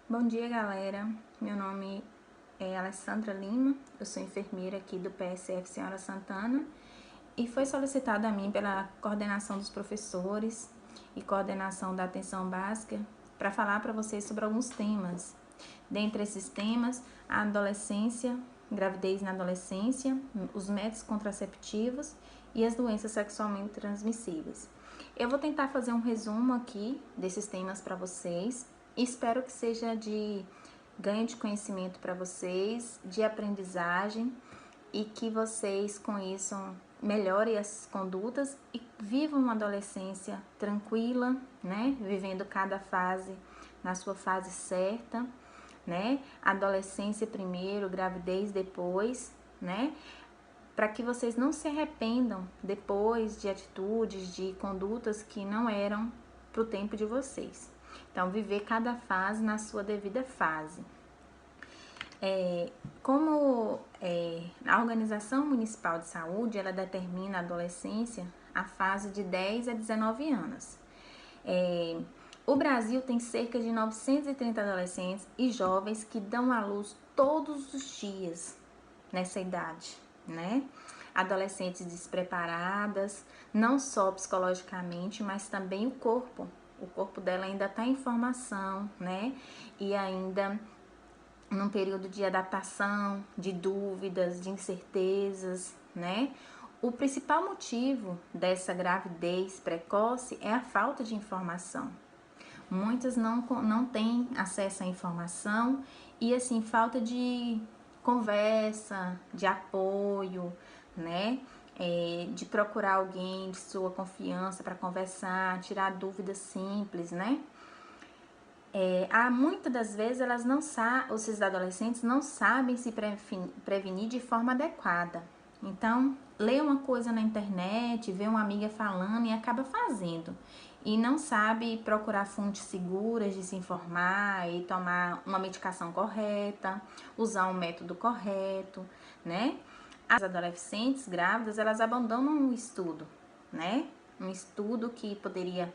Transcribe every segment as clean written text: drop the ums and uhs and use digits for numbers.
Bom dia, galera. Meu nome é Alessandra Lima, eu sou enfermeira aqui do PSF Senhora Santana e foi solicitado a mim pela coordenação dos professores e coordenação da atenção básica para falar para vocês sobre alguns temas. Dentre esses temas, a adolescência, gravidez na adolescência, os métodos contraceptivos e as doenças sexualmente transmissíveis. Eu vou tentar fazer um resumo aqui desses temas para vocês. Espero que seja de ganho de conhecimento para vocês, de aprendizagem e que vocês com isso melhorem as condutas e vivam uma adolescência tranquila, né? Vivendo cada fase na sua fase certa, né? Adolescência primeiro, gravidez depois, né? Para que vocês não se arrependam depois de atitudes, de condutas que não eram para o tempo de vocês. Então, viver cada fase na sua devida fase. A Organização Municipal de Saúde, ela determina a adolescência a fase de 10 a 19 anos. O Brasil tem cerca de 930 adolescentes e jovens que dão à luz todos os dias nessa idade, né? Adolescentes despreparadas, não só psicologicamente, mas também o corpo. O corpo dela ainda está em formação, né? E ainda num período de adaptação, de dúvidas, de incertezas, né? O principal motivo dessa gravidez precoce é a falta de informação. Muitas não têm acesso à informação e, assim, falta de conversa, de apoio, né? De procurar alguém de sua confiança para conversar, tirar dúvidas simples, né? Muitas das vezes esses adolescentes não sabem se prevenir de forma adequada. Então, lê uma coisa na internet, vê uma amiga falando e acaba fazendo. E não sabe procurar fontes seguras de se informar e tomar uma medicação correta, usar um método correto, né? As adolescentes grávidas, elas abandonam o estudo, né? Um estudo que poderia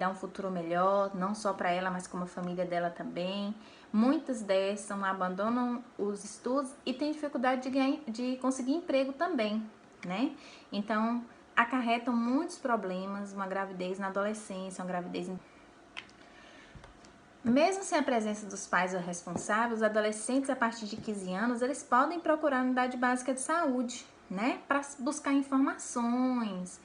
dar um futuro melhor, não só para ela, mas como a família dela também. Muitas dessas abandonam os estudos e têm dificuldade de conseguir emprego também, né? Então, acarretam muitos problemas, uma gravidez na adolescência, uma gravidez... Mesmo sem a presença dos pais ou responsáveis, os adolescentes a partir de 15 anos, eles podem procurar a unidade básica de saúde, né? Para buscar informações,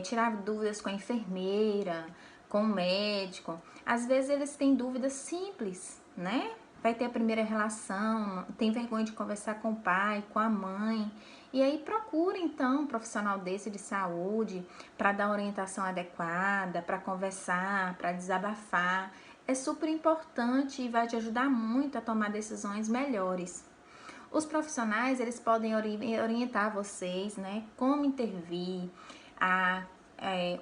tirar dúvidas com a enfermeira, com o médico. Às vezes eles têm dúvidas simples, né? Vai ter a primeira relação, tem vergonha de conversar com o pai, com a mãe. E aí procura então um profissional desse de saúde para dar orientação adequada, para conversar, para desabafar. É super importante e vai te ajudar muito a tomar decisões melhores. Os profissionais, eles podem orientar vocês, né, como intervir,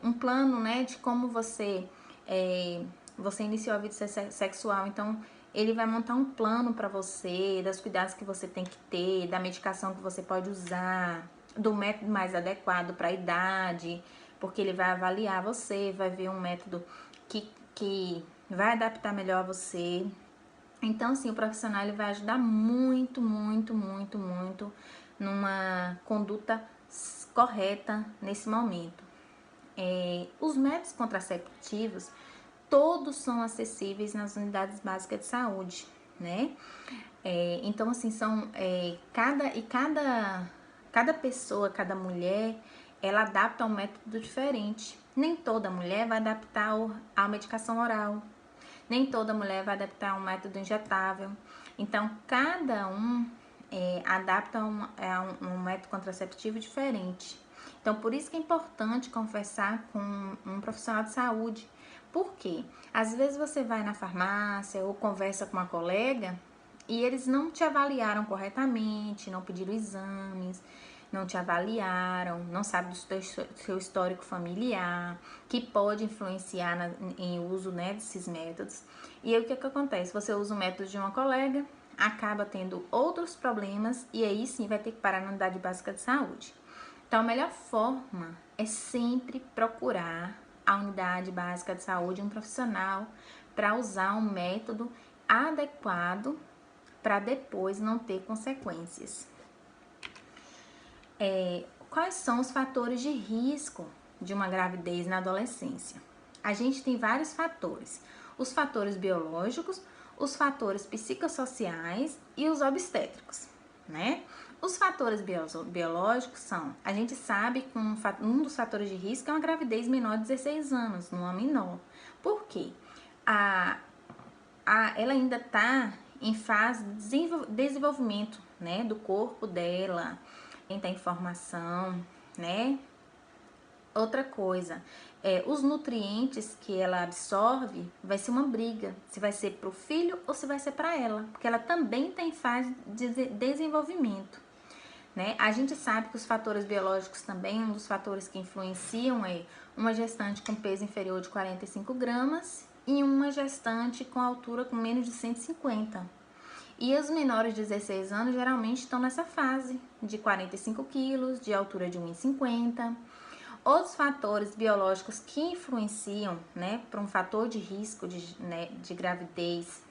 um plano, né, de como você iniciou a vida sexual. Então, ele vai montar um plano para você, dos cuidados que você tem que ter, da medicação que você pode usar, do método mais adequado para a idade, porque ele vai avaliar você, vai ver um método que vai adaptar melhor a você. Então, assim, o profissional ele vai ajudar muito, muito, muito, muito numa conduta correta nesse momento. Os métodos contraceptivos, todos são acessíveis nas unidades básicas de saúde, né? Então, assim, cada pessoa, cada mulher, ela adapta um método diferente. Nem toda mulher vai adaptar a medicação oral. Nem toda mulher vai adaptar um método injetável. Então, cada um adapta um método contraceptivo diferente. Então, por isso que é importante conversar com um profissional de saúde. Por quê? Às vezes você vai na farmácia ou conversa com uma colega e eles não te avaliaram corretamente, não pediram exames, não te avaliaram, não sabem do seu histórico familiar, que pode influenciar em uso, né, desses métodos. E aí o que acontece? Você usa o método de uma colega, acaba tendo outros problemas e aí sim vai ter que parar na unidade básica de saúde. Então, a melhor forma é sempre procurar a unidade básica de saúde, um profissional, para usar um método adequado para depois não ter consequências. Quais são os fatores de risco de uma gravidez na adolescência? A gente tem vários fatores. Os fatores biológicos, os fatores psicossociais e os obstétricos, né? Os fatores biológicos são, a gente sabe que um dos fatores de risco é uma gravidez menor de 16 anos, numa menor. Por quê? Ela ainda está em fase de desenvolvimento, né, do corpo dela, tem informação, né? Outra coisa, os nutrientes que ela absorve vai ser uma briga, se vai ser para o filho ou se vai ser para ela, porque ela também está em fase de desenvolvimento, né? A gente sabe que os fatores biológicos também, um dos fatores que influenciam é uma gestante com peso inferior de 45 gramas e uma gestante com altura com menos de 150. E os menores de 16 anos geralmente estão nessa fase de 45 quilos, de altura de 1,50. Outros fatores biológicos que influenciam, né, para um fator de risco de gravidez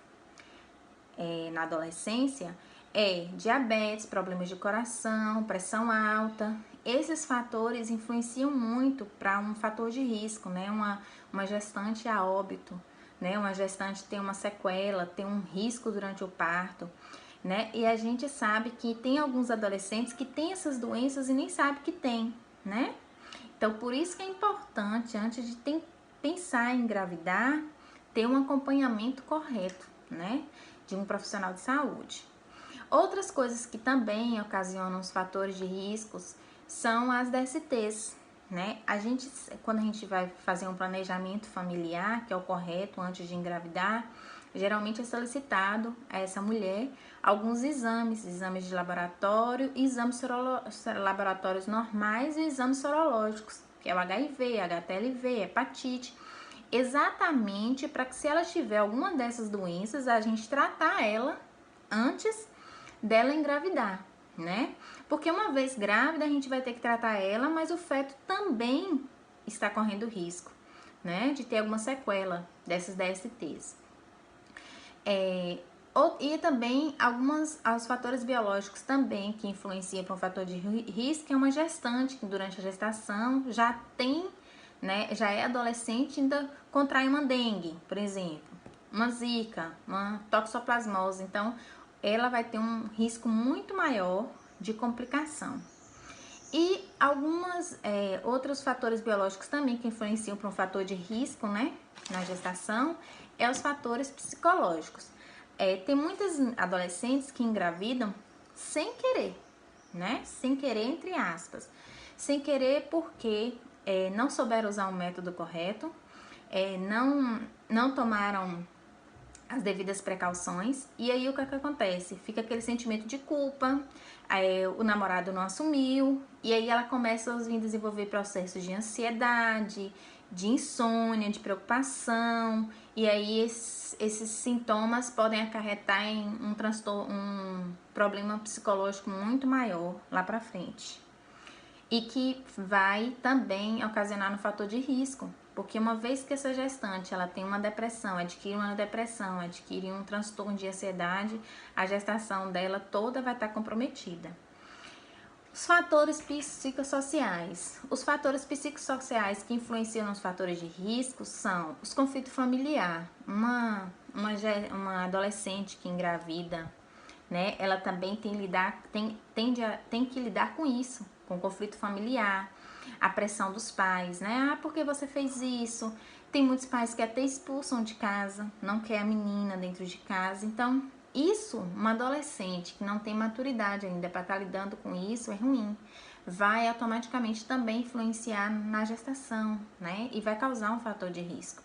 na adolescência é diabetes, problemas de coração, pressão alta. Esses fatores influenciam muito para um fator de risco, né, uma gestante a óbito, né, uma gestante tem uma sequela, tem um risco durante o parto, né, e a gente sabe que tem alguns adolescentes que têm essas doenças e nem sabe que tem, né. Então, por isso que é importante, antes de pensar em engravidar, ter um acompanhamento correto, né, de um profissional de saúde. Outras coisas que também ocasionam os fatores de riscos são as DSTs, né? Quando a gente vai fazer um planejamento familiar, que é o correto antes de engravidar, geralmente é solicitado a essa mulher alguns exames de laboratório, exames laboratórios normais e exames sorológicos, que é o HIV, HTLV, hepatite, exatamente para que se ela tiver alguma dessas doenças, a gente tratar ela antes dela engravidar, né? Porque uma vez grávida, a gente vai ter que tratar ela, mas o feto também está correndo risco, né? De ter alguma sequela dessas DSTs. E também os fatores biológicos também que influenciam para um fator de risco é uma gestante que durante a gestação já tem, né, já é adolescente e ainda contrai uma dengue, por exemplo, uma zika, uma toxoplasmose. Então, ela vai ter um risco muito maior de complicação. E outros fatores biológicos também que influenciam para um fator de risco, né, na gestação, é os fatores psicológicos. Tem muitas adolescentes que engravidam sem querer, né, sem querer entre aspas, sem querer porque não souberam usar o método correto, não tomaram as devidas precauções, e aí o que acontece? Fica aquele sentimento de culpa, o namorado não assumiu, e aí ela começa a desenvolver processos de ansiedade, de insônia, de preocupação, e aí esses sintomas podem acarretar em um problema psicológico muito maior lá pra frente. E que vai também ocasionar um fator de risco, porque uma vez que essa gestante ela tem uma depressão, adquire um transtorno de ansiedade, a gestação dela toda vai estar comprometida. Os fatores psicossociais. Os fatores psicossociais que influenciam nos fatores de risco são os conflitos familiares. Uma adolescente que engravida, né, ela também tem que lidar com isso, com o conflito familiar, a pressão dos pais, né? Por que você fez isso? Tem muitos pais que até expulsam de casa, não quer a menina dentro de casa. Então, uma adolescente que não tem maturidade ainda para estar lidando com isso é ruim. Vai automaticamente também influenciar na gestação, né? E vai causar um fator de risco.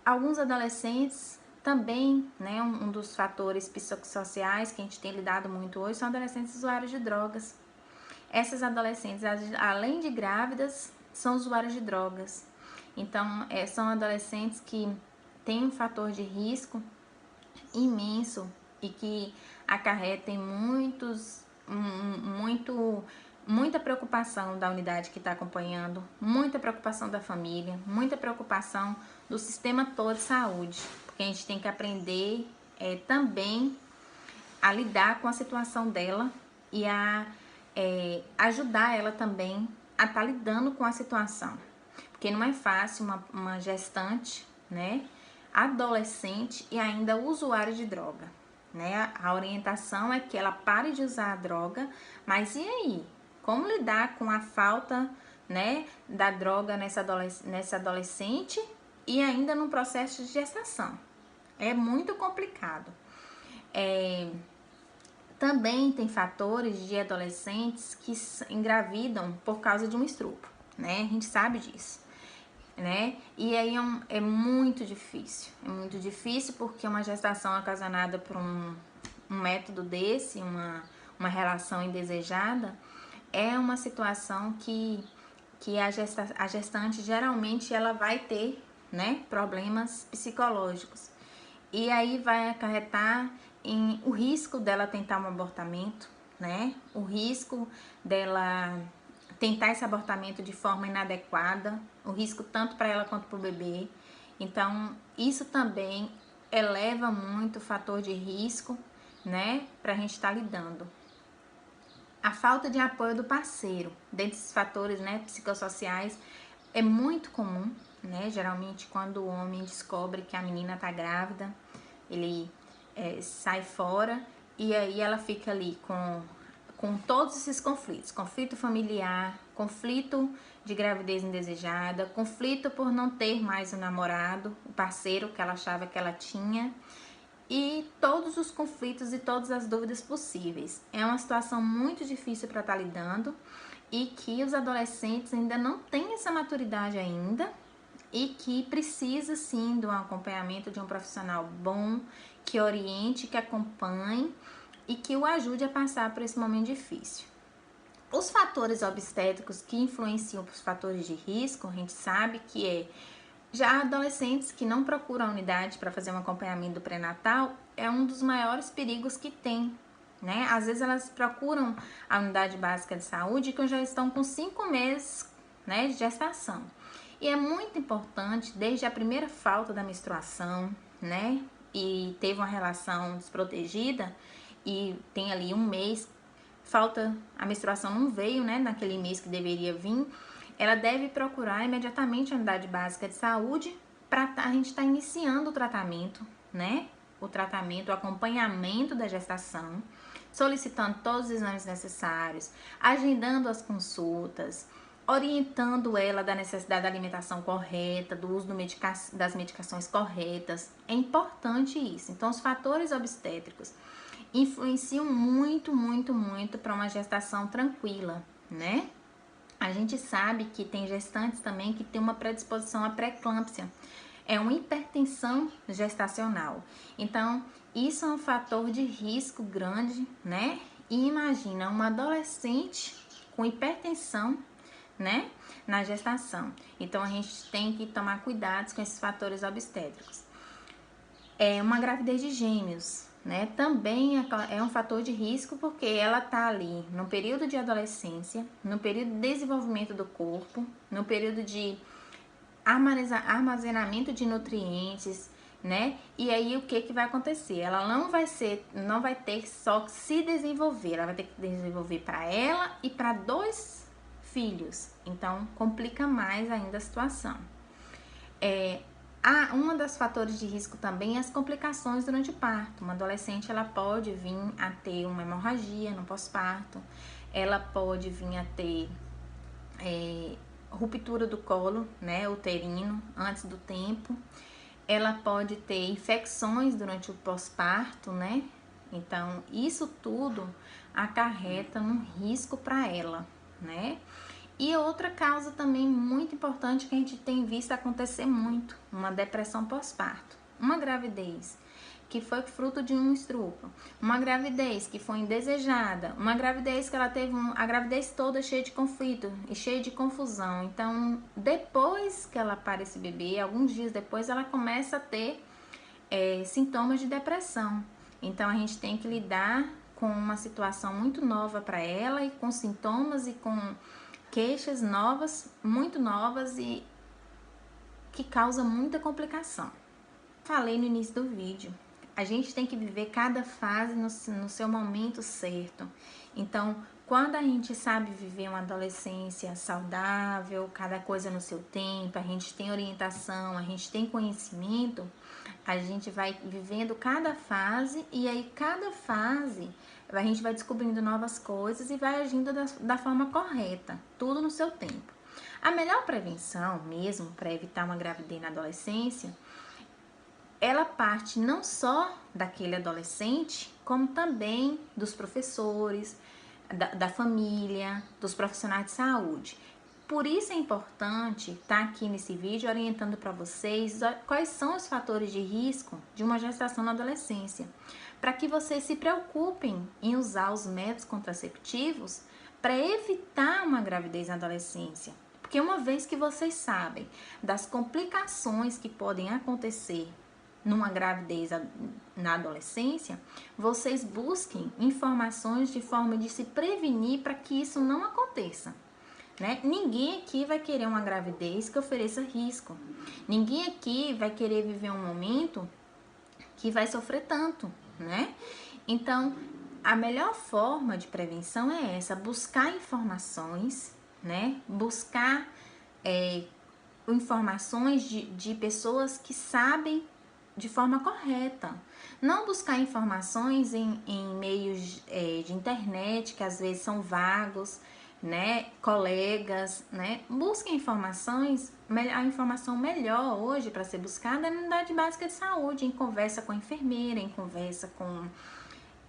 Alguns adolescentes também, né, um dos fatores psicossociais que a gente tem lidado muito hoje são adolescentes usuários de drogas. Essas adolescentes, além de grávidas, são usuários de drogas. Então, são adolescentes que têm um fator de risco imenso e que acarretem muita preocupação da unidade que está acompanhando, muita preocupação da família, muita preocupação do sistema todo de saúde, porque a gente tem que aprender também a lidar com a situação dela e a ajudar ela também a estar lidando com a situação. Porque não é fácil uma gestante, né, adolescente e ainda usuária de droga, né? A orientação é que ela pare de usar a droga, mas e aí? Como lidar com a falta, né, da droga nessa adolescente e ainda no processo de gestação? É muito complicado. Também tem fatores de adolescentes que engravidam por causa de um estupro, né? A gente sabe disso, né? E aí é muito difícil. É muito difícil porque uma gestação ocasionada por um método desse, uma relação indesejada, é uma situação que a gestante geralmente ela vai ter, né, problemas psicológicos. E aí vai acarretar em o risco dela tentar um abortamento, né? O risco dela tentar esse abortamento de forma inadequada, o risco tanto para ela quanto para o bebê. Então, isso também eleva muito o fator de risco, né, para a gente estar lidando. A falta de apoio do parceiro, dentre esses fatores, né, psicossociais, é muito comum, né? Geralmente, quando o homem descobre que a menina tá grávida, ele sai fora e aí ela fica ali com todos esses conflitos. Conflito familiar, conflito de gravidez indesejada, conflito por não ter mais o namorado, o parceiro que ela achava que ela tinha, e todos os conflitos e todas as dúvidas possíveis. É uma situação muito difícil para estar lidando e que os adolescentes ainda não têm essa maturidade ainda e que precisa sim do acompanhamento de um profissional bom, que oriente, que acompanhe e que o ajude a passar por esse momento difícil. Os fatores obstétricos que influenciam os fatores de risco, a gente sabe que já adolescentes que não procuram a unidade para fazer um acompanhamento do pré-natal é um dos maiores perigos que tem, né? Às vezes elas procuram a unidade básica de saúde que já estão com 5 meses, né, de gestação. E é muito importante, desde a primeira falta da menstruação, né, e teve uma relação desprotegida e tem ali um mês, falta, a menstruação não veio, né, naquele mês que deveria vir, ela deve procurar imediatamente a unidade básica de saúde para a gente estar iniciando o tratamento, né, o tratamento, o acompanhamento da gestação, solicitando todos os exames necessários, agendando as consultas, orientando ela da necessidade da alimentação correta, do uso das medicações corretas. É importante isso. Então, os fatores obstétricos influenciam muito, muito, muito para uma gestação tranquila, né? A gente sabe que tem gestantes também que tem uma predisposição à pré-eclâmpsia. É uma hipertensão gestacional. Então, isso é um fator de risco grande, né? E imagina uma adolescente com hipertensão, né, na gestação. Então, a gente tem que tomar cuidados com esses fatores obstétricos. Uma gravidez de gêmeos, né, também é um fator de risco porque ela tá ali no período de adolescência, no período de desenvolvimento do corpo, no período de armazenamento de nutrientes, né? E aí o que vai acontecer? Ela não vai ter só que se desenvolver, ela vai ter que desenvolver para ela e para 2 filhos. Então complica mais ainda a situação. Uma das fatores de risco também é as complicações durante o parto. Uma adolescente ela pode vir a ter uma hemorragia no pós-parto, ela pode vir a ter ruptura do colo, né, uterino antes do tempo. Ela pode ter infecções durante o pós-parto, né? Então, isso tudo acarreta um risco para ela, né? E outra causa também muito importante que a gente tem visto acontecer muito, uma depressão pós-parto. Uma gravidez que foi fruto de um estupro, uma gravidez que foi indesejada, uma gravidez que ela teve a gravidez toda cheia de conflito e cheia de confusão. Então, depois que ela para esse bebê, alguns dias depois, ela começa a ter sintomas de depressão. Então, a gente tem que lidar com uma situação muito nova para ela e com sintomas e com queixas novas, muito novas e que causa muita complicação. falei no início do vídeo, a gente tem que viver cada fase no seu momento certo. Então, quando a gente sabe viver uma adolescência saudável, cada coisa no seu tempo, a gente tem orientação, a gente tem conhecimento, a gente vai vivendo cada fase e aí cada fase a gente vai descobrindo novas coisas e vai agindo da forma correta, tudo no seu tempo. A melhor prevenção mesmo para evitar uma gravidez na adolescência, ela parte não só daquele adolescente, como também dos professores, da família, dos profissionais de saúde. Por isso é importante estar aqui nesse vídeo orientando para vocês quais são os fatores de risco de uma gestação na adolescência, para que vocês se preocupem em usar os métodos contraceptivos para evitar uma gravidez na adolescência. Porque uma vez que vocês sabem das complicações que podem acontecer numa gravidez na adolescência, vocês busquem informações de forma de se prevenir para que isso não aconteça. Né? Ninguém aqui vai querer uma gravidez que ofereça risco. Ninguém aqui vai querer viver um momento que vai sofrer tanto, né? Então, a melhor forma de prevenção é essa, buscar informações, né? Buscar informações de pessoas que sabem de forma correta. Não buscar informações em meios de internet, que às vezes são vagos, né, colegas, né, busquem informações, a informação melhor hoje para ser buscada é na unidade básica de saúde, em conversa com a enfermeira, em conversa com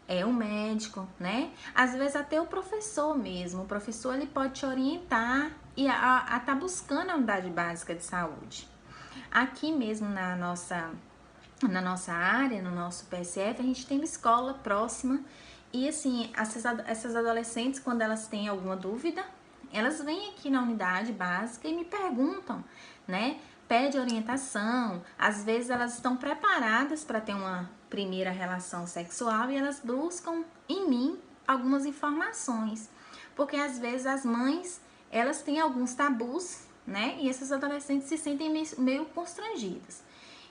o médico, né, às vezes até o professor mesmo, o professor ele pode te orientar e a tá buscando a unidade básica de saúde. Aqui mesmo na nossa área, no nosso PSF, a gente tem uma escola próxima. E assim, essas adolescentes, quando elas têm alguma dúvida, elas vêm aqui na unidade básica e me perguntam, né? Pede orientação. Às vezes elas estão preparadas para ter uma primeira relação sexual e elas buscam em mim algumas informações. Porque às vezes as mães, elas têm alguns tabus, né? E essas adolescentes se sentem meio constrangidas.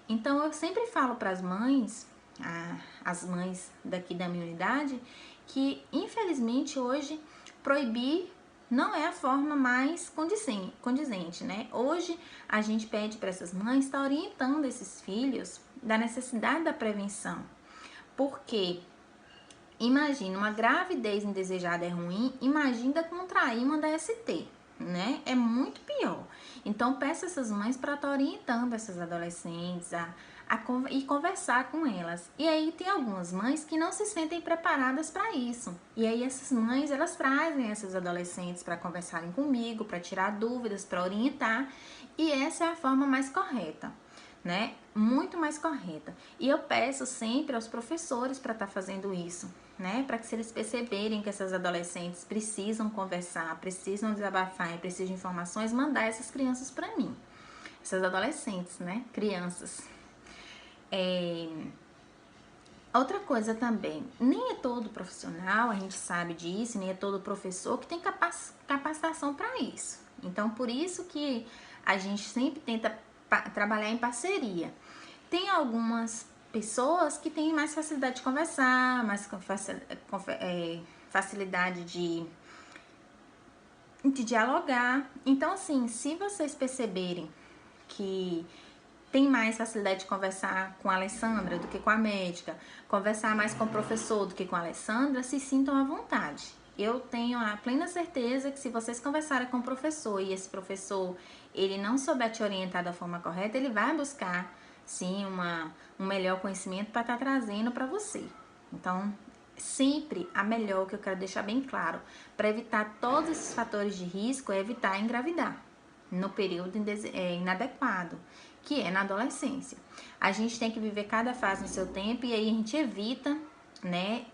Então eu sempre falo para as mães, as mães daqui da minha unidade, que infelizmente hoje proibir não é a forma mais condizente, né? Hoje a gente pede para essas mães estar orientando esses filhos da necessidade da prevenção. Porque imagina, uma gravidez indesejada é ruim, imagina contrair uma DST, né? É muito pior. Então peço essas mães para estar orientando essas adolescentes e conversar com elas. E aí tem algumas mães que não se sentem preparadas para isso. E aí essas mães, elas trazem essas adolescentes para conversarem comigo, para tirar dúvidas, para orientar. E essa é a forma mais correta, né? Muito mais correta. E eu peço sempre aos professores para estar fazendo isso, né? Para que se eles perceberem que essas adolescentes precisam conversar, precisam desabafar e precisam de informações, mandar essas crianças para mim. Essas adolescentes, né? Crianças. Outra coisa também, nem é todo profissional, a gente sabe disso, nem é todo professor que tem capacitação para isso. Então, por isso que a gente sempre tenta trabalhar em parceria. Tem algumas pessoas que têm mais facilidade de conversar, mais facilidade de dialogar. Então, assim, se vocês perceberem que tem mais facilidade de conversar com a Alessandra do que com a médica, conversar mais com o professor do que com a Alessandra, se sintam à vontade. Eu tenho a plena certeza que se vocês conversarem com o professor e esse professor, ele não souber te orientar da forma correta, ele vai buscar, sim, um melhor conhecimento para estar trazendo para você. Então, sempre a melhor, que eu quero deixar bem claro, para evitar todos esses fatores de risco, é evitar engravidar no período inadequado, que é na adolescência. A gente tem que viver cada fase no seu tempo e aí a gente evita, né,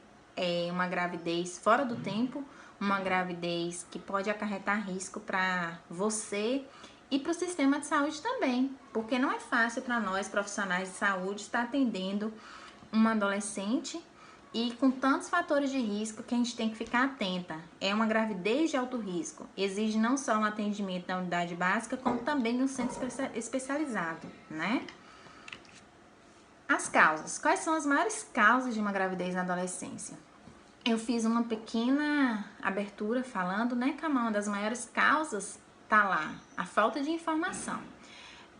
uma gravidez fora do tempo, uma gravidez que pode acarretar risco para você e para o sistema de saúde também, porque não é fácil para nós profissionais de saúde estar atendendo uma adolescente e com tantos fatores de risco que a gente tem que ficar atenta. É uma gravidez de alto risco, exige não só um atendimento na unidade básica, como também no centro especializado, né? As causas. Quais são as maiores causas de uma gravidez na adolescência? Eu fiz uma pequena abertura falando, né, que uma das maiores causas tá lá, a falta de informação.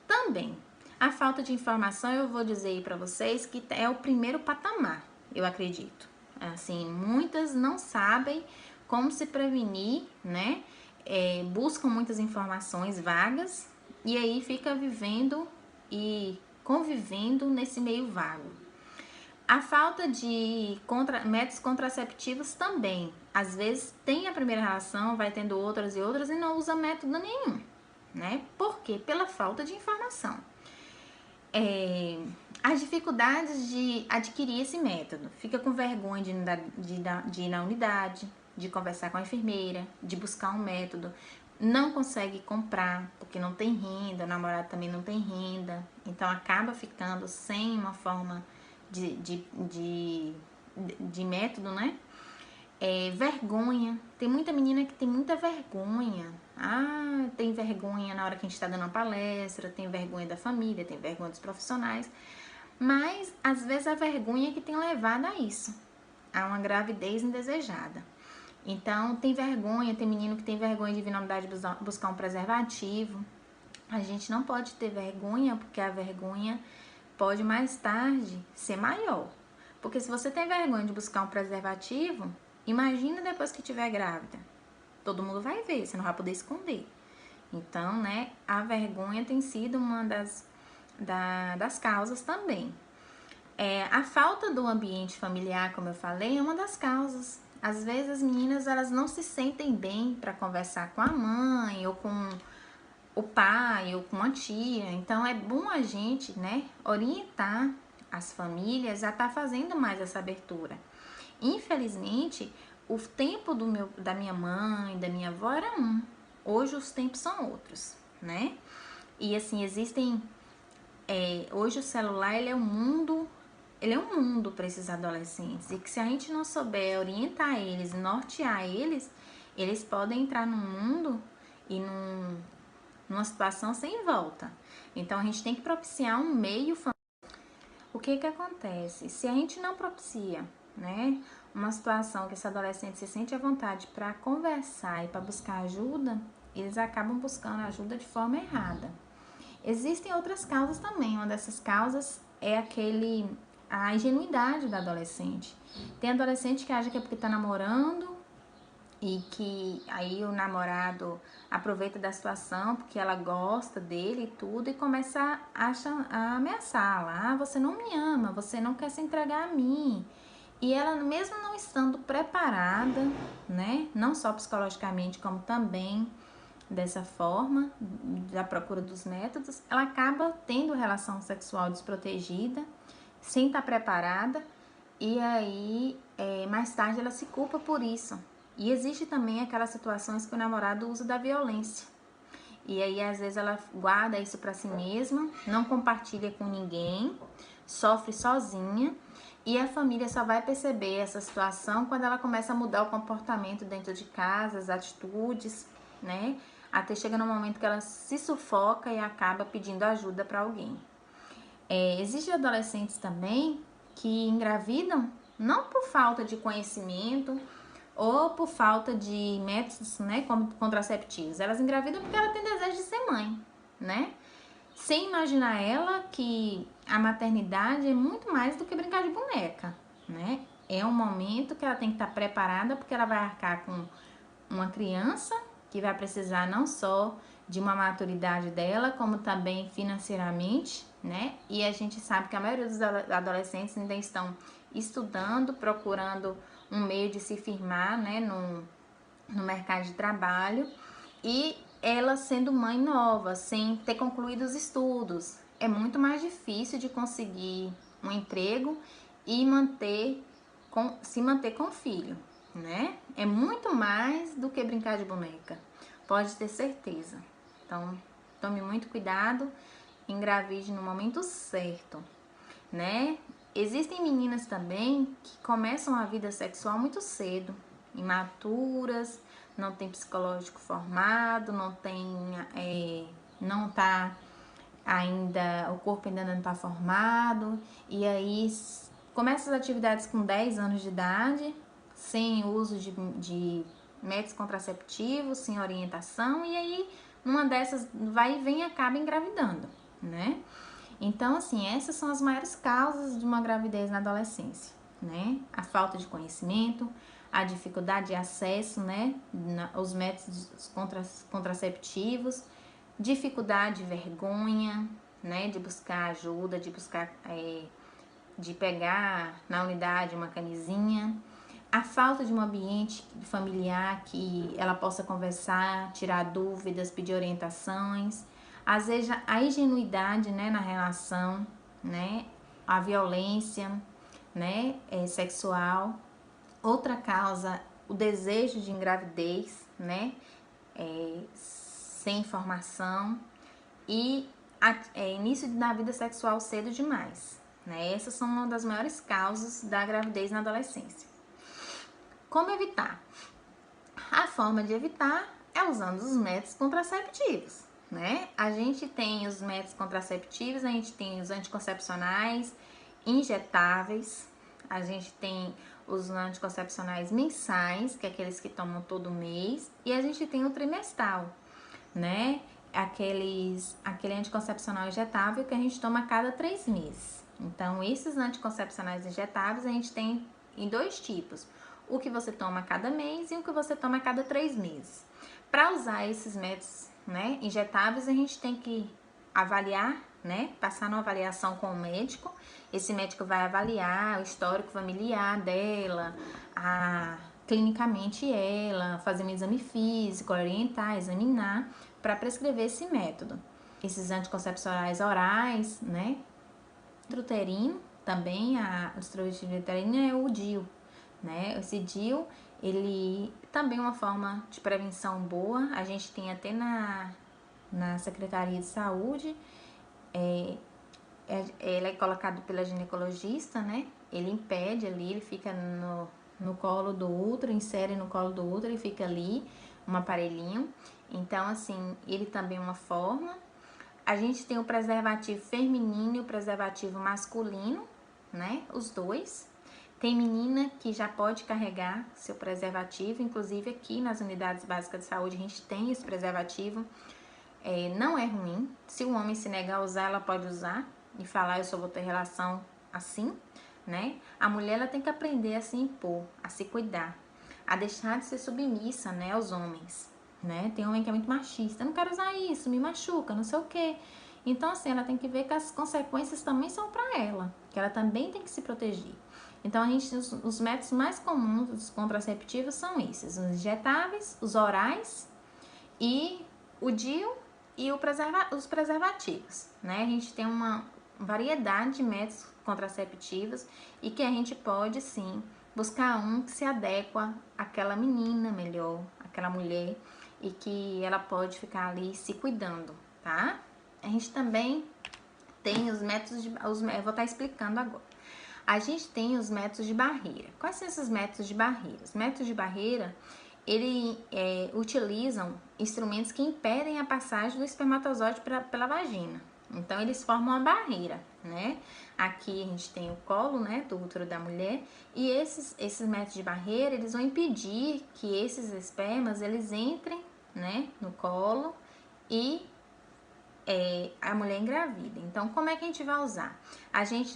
Também, a falta de informação, eu vou dizer aí para vocês que é o primeiro patamar, eu acredito. Assim, muitas não sabem como se prevenir, né? Buscam muitas informações vagas e aí fica vivendo e convivendo nesse meio vago. A falta de métodos contraceptivos também. Às vezes tem a primeira relação, vai tendo outras e outras e não usa método nenhum, né? Por quê? Pela falta de informação. As dificuldades de adquirir esse método. Fica com vergonha de ir na unidade, de conversar com a enfermeira, de buscar um método. Não consegue comprar, porque não tem renda, o namorado também não tem renda. Então acaba ficando sem uma forma de método, né? Vergonha. Tem muita menina que tem muita vergonha. Tem vergonha na hora que a gente tá dando uma palestra, tem vergonha da família, tem vergonha dos profissionais. Mas, às vezes, a vergonha que tem levado a isso, a uma gravidez indesejada. Então, tem vergonha, tem menino que tem vergonha de vir na unidade buscar um preservativo. A gente não pode ter vergonha, porque a vergonha pode mais tarde ser maior. Porque se você tem vergonha de buscar um preservativo, imagina depois que estiver grávida. Todo mundo vai ver, você não vai poder esconder. Então, né, a vergonha tem sido uma das causas também. A falta do ambiente familiar, como eu falei, é uma das causas. Às vezes as meninas elas não se sentem bem para conversar com a mãe ou com o pai ou com a tia. Então é bom a gente, né, orientar as famílias a estar fazendo mais essa abertura. Infelizmente, o tempo da minha mãe, da minha avó era um. Hoje os tempos são outros, né? E assim, existem... hoje o celular, ele é um mundo para esses adolescentes. E que se a gente não souber orientar eles, nortear eles, eles podem entrar num mundo e numa situação sem volta. Então, a gente tem que propiciar um meio... O que acontece? Se a gente não propicia, né, uma situação que esse adolescente se sente à vontade para conversar e para buscar ajuda, eles acabam buscando ajuda de forma errada. Existem outras causas também. Uma dessas causas é a ingenuidade da adolescente. Tem adolescente que acha que é porque tá namorando e que aí o namorado aproveita da situação porque ela gosta dele e tudo e começa a ameaçá-la. Você não me ama, você não quer se entregar a mim. E ela, mesmo não estando preparada, né, não só psicologicamente, como também dessa forma, da procura dos métodos, ela acaba tendo relação sexual desprotegida, sem estar preparada, e aí mais tarde ela se culpa por isso. E existe também aquelas situações que o namorado usa da violência. E aí, às vezes, ela guarda isso para si mesma, não compartilha com ninguém, sofre sozinha. E a família só vai perceber essa situação quando ela começa a mudar o comportamento dentro de casa, as atitudes, né? Até chega no momento que ela se sufoca e acaba pedindo ajuda para alguém. Existem adolescentes também que engravidam não por falta de conhecimento ou por falta de métodos, né, como contraceptivos. Elas engravidam porque ela tem desejo de ser mãe, né? Sem imaginar ela que a maternidade é muito mais do que brincar de boneca, né? É um momento que ela tem que estar preparada porque ela vai arcar com uma criança que vai precisar não só de uma maturidade dela, como também financeiramente, né? E a gente sabe que a maioria dos adolescentes ainda estão estudando, procurando um meio de se firmar, né, no mercado de trabalho, e ela sendo mãe nova, sem ter concluído os estudos, é muito mais difícil de conseguir um emprego e se manter com o filho, né? É muito mais do que brincar de boneca, pode ter certeza. Então, tome muito cuidado, engravide no momento certo, né? Existem meninas também que começam a vida sexual muito cedo, imaturas, não tem psicológico formado, não tá o corpo ainda não está formado, e aí começa as atividades com 10 anos de idade, sem uso de métodos contraceptivos, sem orientação, e aí numa dessas vai e vem e acaba engravidando, né? Então, assim, essas são as maiores causas de uma gravidez na adolescência, né? A falta de conhecimento, a dificuldade de acesso, né, aos métodos contraceptivos, dificuldade, vergonha, né, de buscar ajuda, de pegar na unidade uma camisinha, a falta de um ambiente familiar que ela possa conversar, tirar dúvidas, pedir orientações, às vezes a ingenuidade, né, na relação, né, a violência, né, sexual. Outra causa, o desejo de engravidez, né, sem informação e início da vida sexual cedo demais, né? Essas são uma das maiores causas da gravidez na adolescência. Como evitar? A forma de evitar é usando os métodos contraceptivos, né? A gente tem os métodos contraceptivos, a gente tem os anticoncepcionais injetáveis, a gente tem os anticoncepcionais mensais, que é aqueles que tomam todo mês, e a gente tem o trimestral, né? Aquele anticoncepcional injetável que a gente toma a cada 3 meses. Então, esses anticoncepcionais injetáveis a gente tem em 2 tipos. O que você toma a cada mês e o que você toma a cada 3 meses. Para usar esses métodos, né, injetáveis, a gente tem que avaliar, né, passar numa avaliação com o médico. Esse médico vai avaliar o histórico familiar dela, clinicamente ela, fazer um exame físico, orientar, examinar, para prescrever esse método. Esses anticoncepcionais orais, né, intrauterino, também o dispositivo uterino é o DIU, né? Esse DIU, ele também é uma forma de prevenção boa. A gente tem até na Secretaria de Saúde, ele é colocado pela ginecologista, né? Ele impede ali, ele fica no colo do útero, insere no colo do útero e fica ali um aparelhinho. Então, assim, ele também é uma forma. A gente tem o preservativo feminino e o preservativo masculino, né? Os dois. Tem menina que já pode carregar seu preservativo, inclusive aqui nas unidades básicas de saúde a gente tem esse preservativo. Não é ruim. Se o homem se negar a usar, ela pode usar e falar, eu só vou ter relação assim, né? A mulher, ela tem que aprender a se impor, a se cuidar, a deixar de ser submissa, né, aos homens, né? Tem homem que é muito machista, eu não quero usar isso, me machuca, não sei o quê. Então, assim, ela tem que ver que as consequências também são para ela, que ela também tem que se proteger. Então, os métodos mais comuns dos contraceptivos são esses, os injetáveis, os orais e o DIU e os preservativos, né? A gente tem uma variedade de métodos contraceptivos e que a gente pode, sim, buscar um que se adequa àquela menina melhor, àquela mulher, e que ela pode ficar ali se cuidando, tá? A gente também tem os métodos eu vou estar explicando agora. A gente tem os métodos de barreira. Quais são esses métodos de barreira? Os métodos de barreira, eles utilizam instrumentos que impedem a passagem do espermatozoide pela vagina. Então, eles formam uma barreira, né? Aqui a gente tem o colo, né, do útero da mulher, e esses métodos de barreira, eles vão impedir que esses espermas, eles entrem, né, no colo e a mulher engravida. Então, como é que a gente vai usar?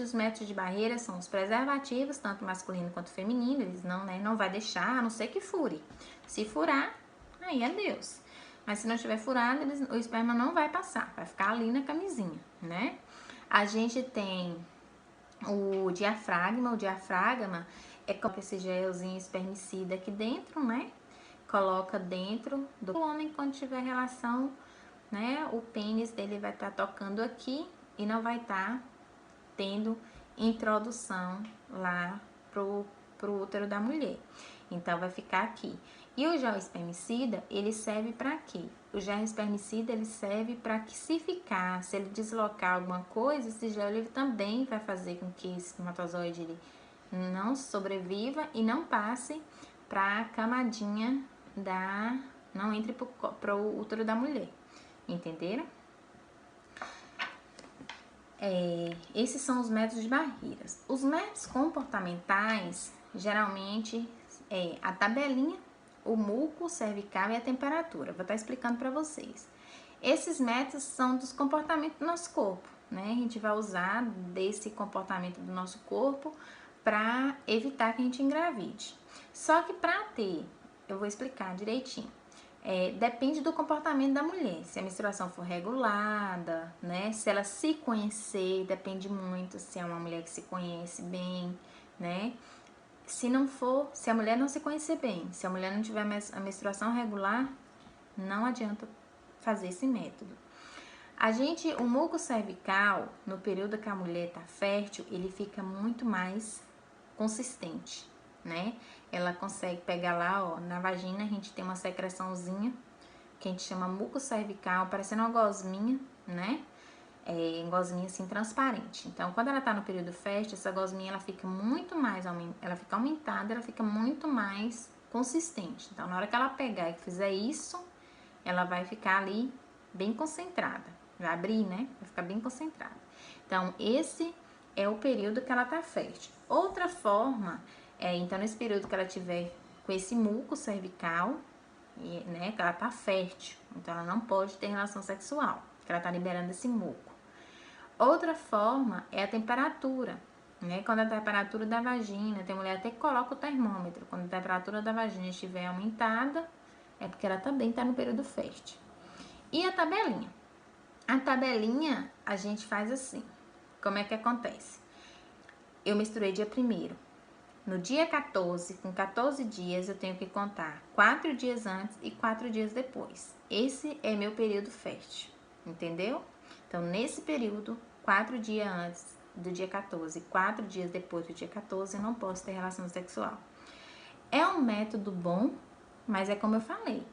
Os métodos de barreira são os preservativos, tanto masculino quanto feminino, eles não vai deixar, a não ser que fure. Se furar, aí é Deus. Mas se não estiver furado, o esperma não vai passar, vai ficar ali na camisinha, né? A gente tem o diafragma é com esse gelzinho espermicida aqui dentro, né? Coloca dentro do homem quando tiver relação, né? O pênis dele vai estar tocando aqui e não vai estar tendo introdução lá pro útero da mulher. Então, vai ficar aqui. E o gel espermicida, ele serve para quê? O gel espermicida, ele serve para que se ele deslocar alguma coisa, esse gel ele também vai fazer com que esse espermatozoide ele não sobreviva e não passe para a camadinha não entre pro útero da mulher. Entenderam? Esses são os métodos de barreiras. Os métodos comportamentais, geralmente, é a tabelinha, o muco cervical e a temperatura. Vou estar explicando para vocês. Esses métodos são dos comportamentos do nosso corpo, né? A gente vai usar desse comportamento do nosso corpo para evitar que a gente engravide. Só que para ter, eu vou explicar direitinho. Depende do comportamento da mulher. Se a menstruação for regulada, né? Se ela se conhecer, depende muito. Se é uma mulher que se conhece bem, né? Se não for, se a mulher não se conhecer bem, se a mulher não tiver a menstruação regular, não adianta fazer esse método. O muco cervical, no período que a mulher tá fértil, ele fica muito mais consistente, né? Ela consegue pegar lá, ó, na vagina a gente tem uma secreçãozinha que a gente chama muco cervical, parecendo uma gosminha, né? Gosminha assim transparente. Então, quando ela tá no período fértil, essa gosminha ela fica muito mais, ela fica aumentada, ela fica muito mais consistente. Então, na hora que ela pegar e fizer isso, ela vai ficar ali bem concentrada. Vai abrir, né? Vai ficar bem concentrada. Então, esse é o período que ela tá fértil. Outra forma, então, nesse período que ela tiver com esse muco cervical, né? Que ela tá fértil. Então, ela não pode ter relação sexual, que ela tá liberando esse muco. Outra forma é a temperatura, né? Quando a temperatura da vagina, tem mulher até que coloca o termômetro. Quando a temperatura da vagina estiver aumentada, é porque ela também tá no período fértil. E a tabelinha? A tabelinha a gente faz assim. Como é que acontece? Eu menstruei dia 1º. No dia 14, com 14 dias, eu tenho que contar 4 dias antes e 4 dias depois. Esse é meu período fértil, entendeu? Então, nesse período, 4 dias antes do dia 14 e 4 dias depois do dia 14, eu não posso ter relação sexual. É um método bom, mas é como eu falei,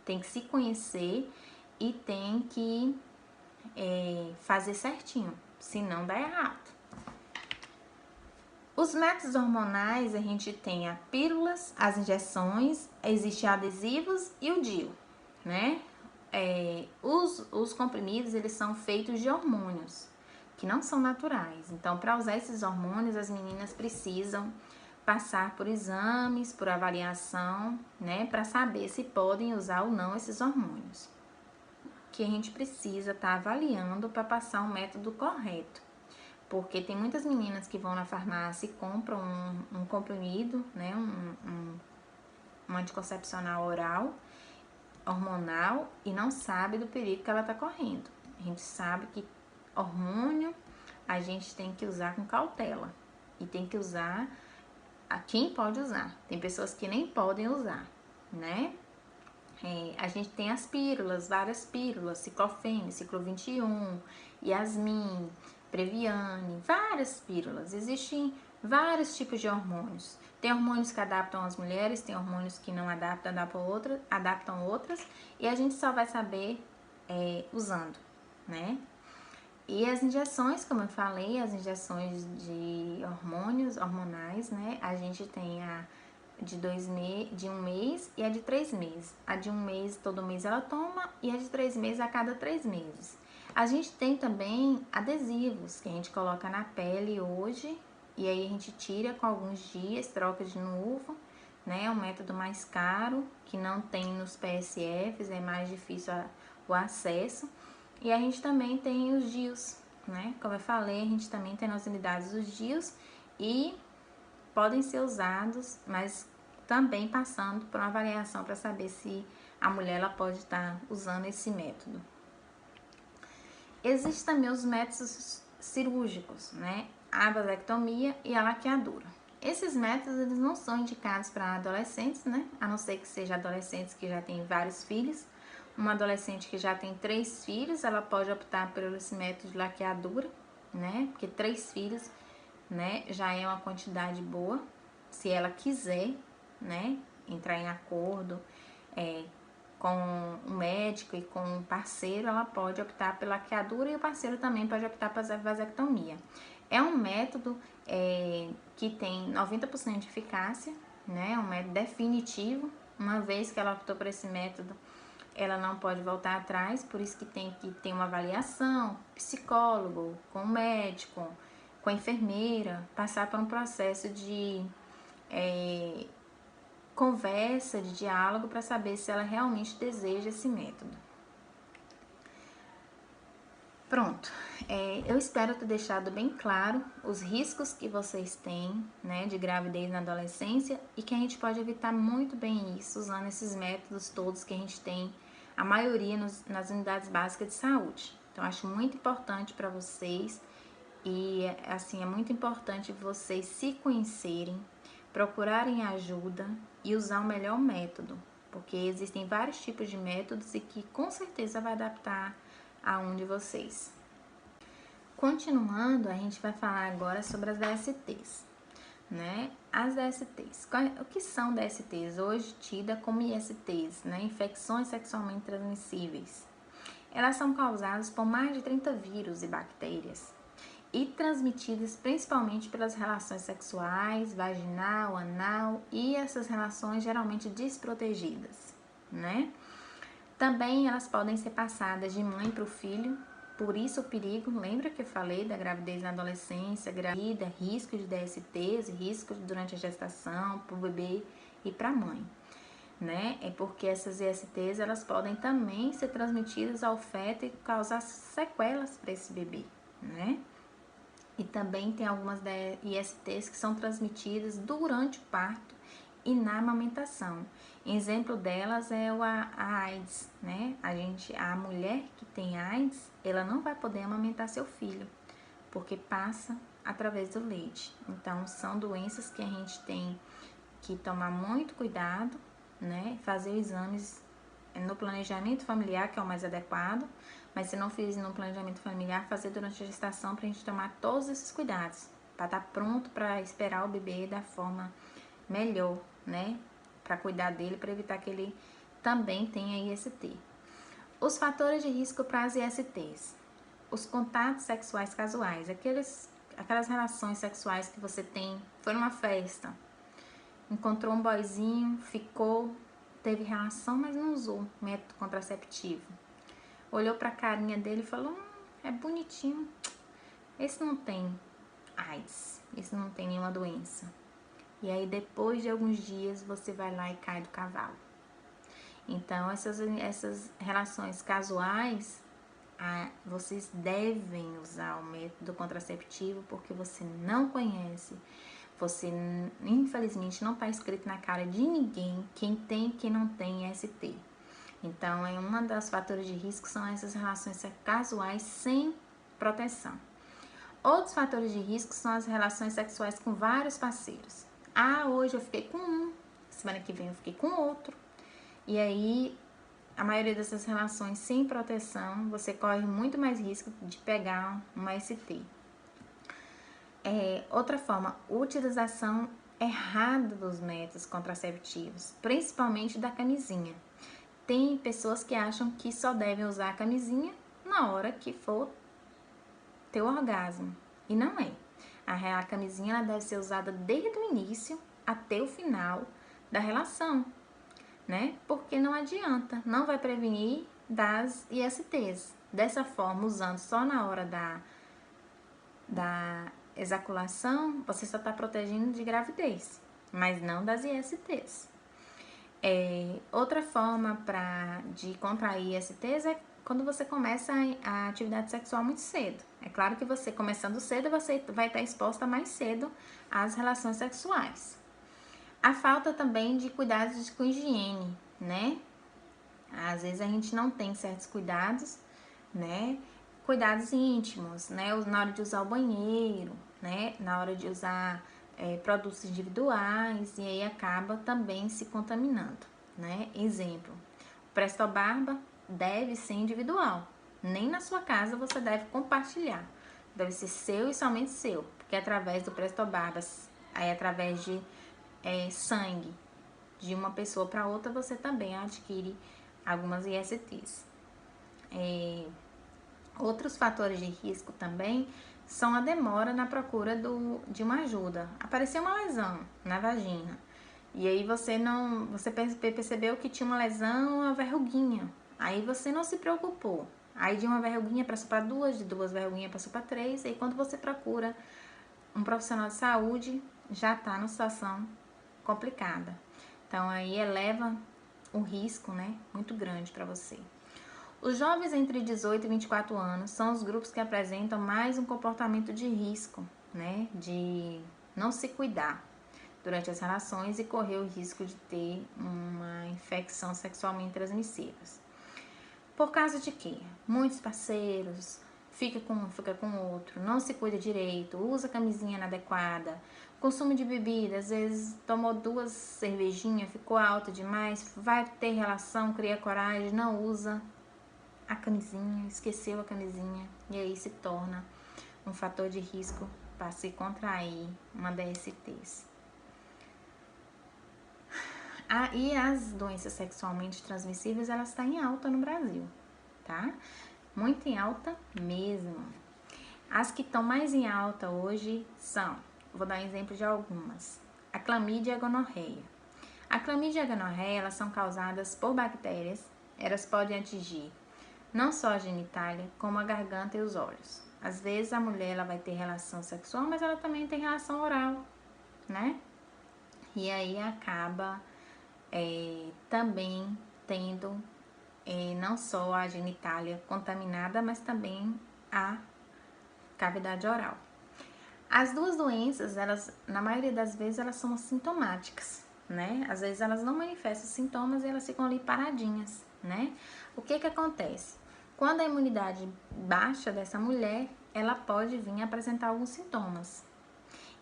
tem que se conhecer e tem que fazer certinho, senão dá errado. Os métodos hormonais, a gente tem a pílulas, as injeções, existem adesivos e o DIU, né? Os comprimidos, eles são feitos de hormônios, que não são naturais. Então, para usar esses hormônios, as meninas precisam passar por exames, por avaliação, né? Para saber se podem usar ou não esses hormônios. Que a gente precisa estar avaliando para passar o método correto. Porque tem muitas meninas que vão na farmácia e compram um comprimido, né, um anticoncepcional oral, hormonal, e não sabe do perigo que ela tá correndo. A gente sabe que hormônio a gente tem que usar com cautela. E tem que usar a quem pode usar. Tem pessoas que nem podem usar, né? A gente tem as pílulas, várias pílulas, ciclofene, ciclo 21, Yasmin, Previane, várias pílulas. Existem vários tipos de hormônios. Tem hormônios que adaptam as mulheres, tem hormônios que não adaptam, adaptam outras, e a gente só vai saber usando, né? E as injeções, como eu falei, as injeções de hormonais, né? A gente tem a de 1 mês e a de 3 meses. A de 1 mês, todo mês ela toma, e a de 3 meses a cada 3 meses. A gente tem também adesivos que a gente coloca na pele hoje, e aí a gente tira com alguns dias, troca de novo, né? É um método mais caro, que não tem nos PSFs, é mais difícil o acesso. E a gente também tem os DIUs, né? Como eu falei, a gente também tem nas unidades os DIUs e podem ser usados, mas também passando por uma avaliação para saber se a mulher ela pode estar usando esse método. Existem também os métodos cirúrgicos, né? A vasectomia e a laqueadura. Esses métodos eles não são indicados para adolescentes, né? A não ser que sejam adolescentes que já têm vários filhos. Uma adolescente que já tem 3 filhos, ela pode optar por esse método de laqueadura, né? Porque 3 filhos, né, já é uma quantidade boa, se ela quiser, né, entrar em acordo com o médico e com o parceiro, ela pode optar pela laqueadura e o parceiro também pode optar pela vasectomia. É um método que tem 90% de eficácia, né, é um método definitivo. Uma vez que ela optou por esse método, ela não pode voltar atrás, por isso que tem que ter uma avaliação, psicólogo, com o médico, com a enfermeira, passar por um processo de conversa, de diálogo, para saber se ela realmente deseja esse método. Pronto, eu espero ter deixado bem claro os riscos que vocês têm, né, de gravidez na adolescência e que a gente pode evitar muito bem isso usando esses métodos todos que a gente tem, a maioria nas unidades básicas de saúde. Então, acho muito importante para vocês e, assim, é muito importante vocês se conhecerem, procurarem ajuda e usar o melhor método, porque existem vários tipos de métodos e que com certeza vai adaptar a um de vocês. Continuando, a gente vai falar agora sobre as DSTs, né? As DSTs, o que são DSTs? Hoje tida como ISTs, né? Infecções sexualmente transmissíveis. Elas são causadas por mais de 30 vírus e bactérias e transmitidas principalmente pelas relações sexuais, vaginal, anal e essas relações geralmente desprotegidas, né? Também elas podem ser passadas de mãe para o filho, por isso o perigo, lembra que eu falei da gravidez na adolescência, gravida, risco de DSTs, risco durante a gestação, para o bebê e para a mãe, né? É porque essas ISTs, elas podem também ser transmitidas ao feto e causar sequelas para esse bebê, né? E também tem algumas ISTs que são transmitidas durante o parto e na amamentação. Exemplo delas é a AIDS, né? A mulher que tem AIDS, ela não vai poder amamentar seu filho, porque passa através do leite. Então, são doenças que a gente tem que tomar muito cuidado, né? Fazer exames no planejamento familiar, que é o mais adequado, mas se não fiz no planejamento familiar, fazer durante a gestação para a gente tomar todos esses cuidados, para estar pronto para esperar o bebê da forma melhor, né? Para cuidar dele, para evitar que ele também tenha IST. Os fatores de risco para as ISTs. Os contatos sexuais casuais, aquelas relações sexuais que você tem, foi numa festa, encontrou um boyzinho, ficou, teve relação, mas não usou método contraceptivo. Olhou para a carinha dele e falou, é bonitinho, esse não tem AIDS, esse não tem nenhuma doença. E aí, depois de alguns dias, você vai lá e cai do cavalo. Então, essas relações casuais, vocês devem usar o método contraceptivo, porque você não conhece. Você, infelizmente, não está escrito na cara de ninguém quem tem e quem não tem ST. Então, uma das fatores de risco são essas relações casuais sem proteção. Outros fatores de risco são as relações sexuais com vários parceiros. Hoje eu fiquei com um, semana que vem eu fiquei com outro. E aí, a maioria dessas relações sem proteção, você corre muito mais risco de pegar uma ST. Outra forma, utilização errada dos métodos contraceptivos, principalmente da camisinha. Tem pessoas que acham que só devem usar a camisinha na hora que for ter o orgasmo, e não é. A camisinha ela deve ser usada desde o início até o final da relação, né? Porque não adianta, não vai prevenir das ISTs. Dessa forma, usando só na hora da ejaculação, você só está protegendo de gravidez, mas não das ISTs. Outra forma de contrair ISTs é quando você começa a atividade sexual muito cedo. É claro que você, começando cedo, você vai estar exposta mais cedo às relações sexuais. A falta também de cuidados com higiene, né? Às vezes a gente não tem certos cuidados, né? Cuidados íntimos, né? Na hora de usar o banheiro, né? Na hora de usar produtos individuais, e aí acaba também se contaminando, né? Exemplo, o Presto Barba deve ser individual, nem na sua casa você deve compartilhar, deve ser seu e somente seu, porque através do Presto Barba, através de sangue de uma pessoa para outra, você também adquire algumas ISTs. Outros fatores de risco também são a demora na procura de uma ajuda. Apareceu uma lesão na vagina e aí você percebeu que tinha uma lesão, uma verruguinha, Aí você não se preocupou. Aí de uma verruguinha passou para duas, de duas verruguinhas passou para três. Aí quando você procura um profissional de saúde, já está numa situação complicada. Então aí eleva o risco, né, muito grande para você. Os jovens entre 18 e 24 anos são os grupos que apresentam mais um comportamento de risco, né, de não se cuidar durante as relações e correr o risco de ter uma infecção sexualmente transmissível. Por causa de quê? Muitos parceiros, fica com um, fica com outro, não se cuida direito, usa camisinha inadequada, consumo de bebida, às vezes tomou 2 cervejinhas, ficou alta demais, vai ter relação, cria coragem, não usa a camisinha, esqueceu a camisinha, e aí se torna um fator de risco para se contrair uma DSTs. E as doenças sexualmente transmissíveis, elas estão em alta no Brasil, tá? Muito em alta mesmo. As que estão mais em alta hoje são, vou dar um exemplo de algumas. A clamídia e a gonorreia. A clamídia e a gonorreia, elas são causadas por bactérias. Elas podem atingir não só a genitália, como a garganta e os olhos. Às vezes a mulher ela vai ter relação sexual, mas ela também tem relação oral, né? E aí acaba também tendo não só a genitália contaminada, mas também a cavidade oral. As duas doenças, elas, na maioria das vezes, elas são assintomáticas, né? Às vezes elas não manifestam sintomas e elas ficam ali paradinhas, né? O que que acontece? Quando a imunidade baixa dessa mulher, ela pode vir apresentar alguns sintomas.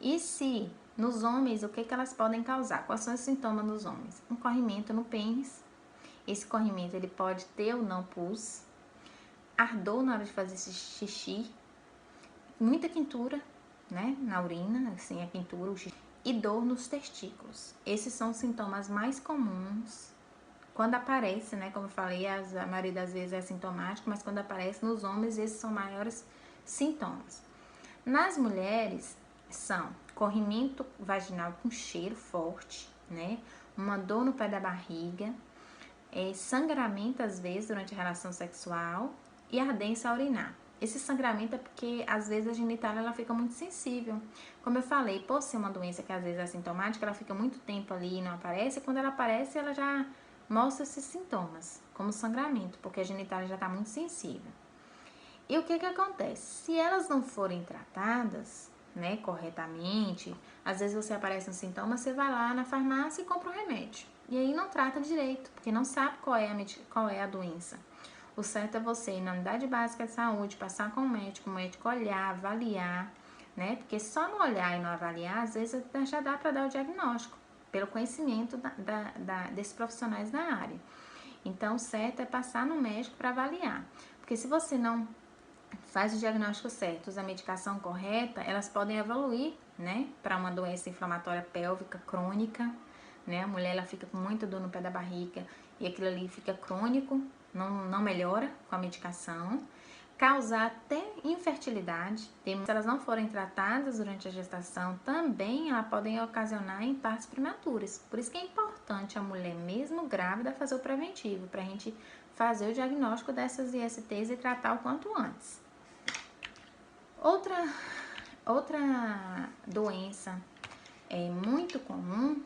E se nos homens, o que que elas podem causar? Quais são os sintomas nos homens? Um corrimento no pênis. Esse corrimento ele pode ter ou não pus, ardor na hora de fazer xixi, muita quintura, né, na urina, assim, a quintura, o xixi, e dor nos testículos. Esses são os sintomas mais comuns quando aparece, né, como eu falei, a maioria das vezes é sintomático, mas quando aparece nos homens, esses são maiores sintomas. Nas mulheres, são corrimento vaginal com cheiro forte, né, uma dor no pé da barriga, sangramento às vezes durante a relação sexual e ardência a urinar. Esse sangramento é porque às vezes a genitália ela fica muito sensível. Como eu falei, por ser uma doença que às vezes é assintomática, ela fica muito tempo ali e não aparece, e quando ela aparece ela já mostra esses sintomas, como sangramento, porque a genitália já está muito sensível. E o que que acontece? Se elas não forem tratadas, né, corretamente, às vezes você aparece um sintoma, você vai lá na farmácia e compra um remédio. E aí não trata direito, porque não sabe qual é a doença. O certo é você ir na unidade básica de saúde, passar com o médico olhar, avaliar, né? Porque só no olhar e não avaliar, às vezes já dá para dar o diagnóstico, pelo conhecimento desses profissionais na área. Então, o certo é passar no médico para avaliar. Porque se você não faz o diagnóstico certo, usa a medicação correta, elas podem evoluir, né, para uma doença inflamatória pélvica crônica, né? A mulher ela fica com muita dor no pé da barriga e aquilo ali fica crônico, não melhora com a medicação, causar até infertilidade. Se elas não forem tratadas durante a gestação, também elas podem ocasionar em partos prematuras. Por isso que é importante a mulher, mesmo grávida, fazer o preventivo, para a gente fazer o diagnóstico dessas ISTs e tratar o quanto antes. Outra doença muito comum,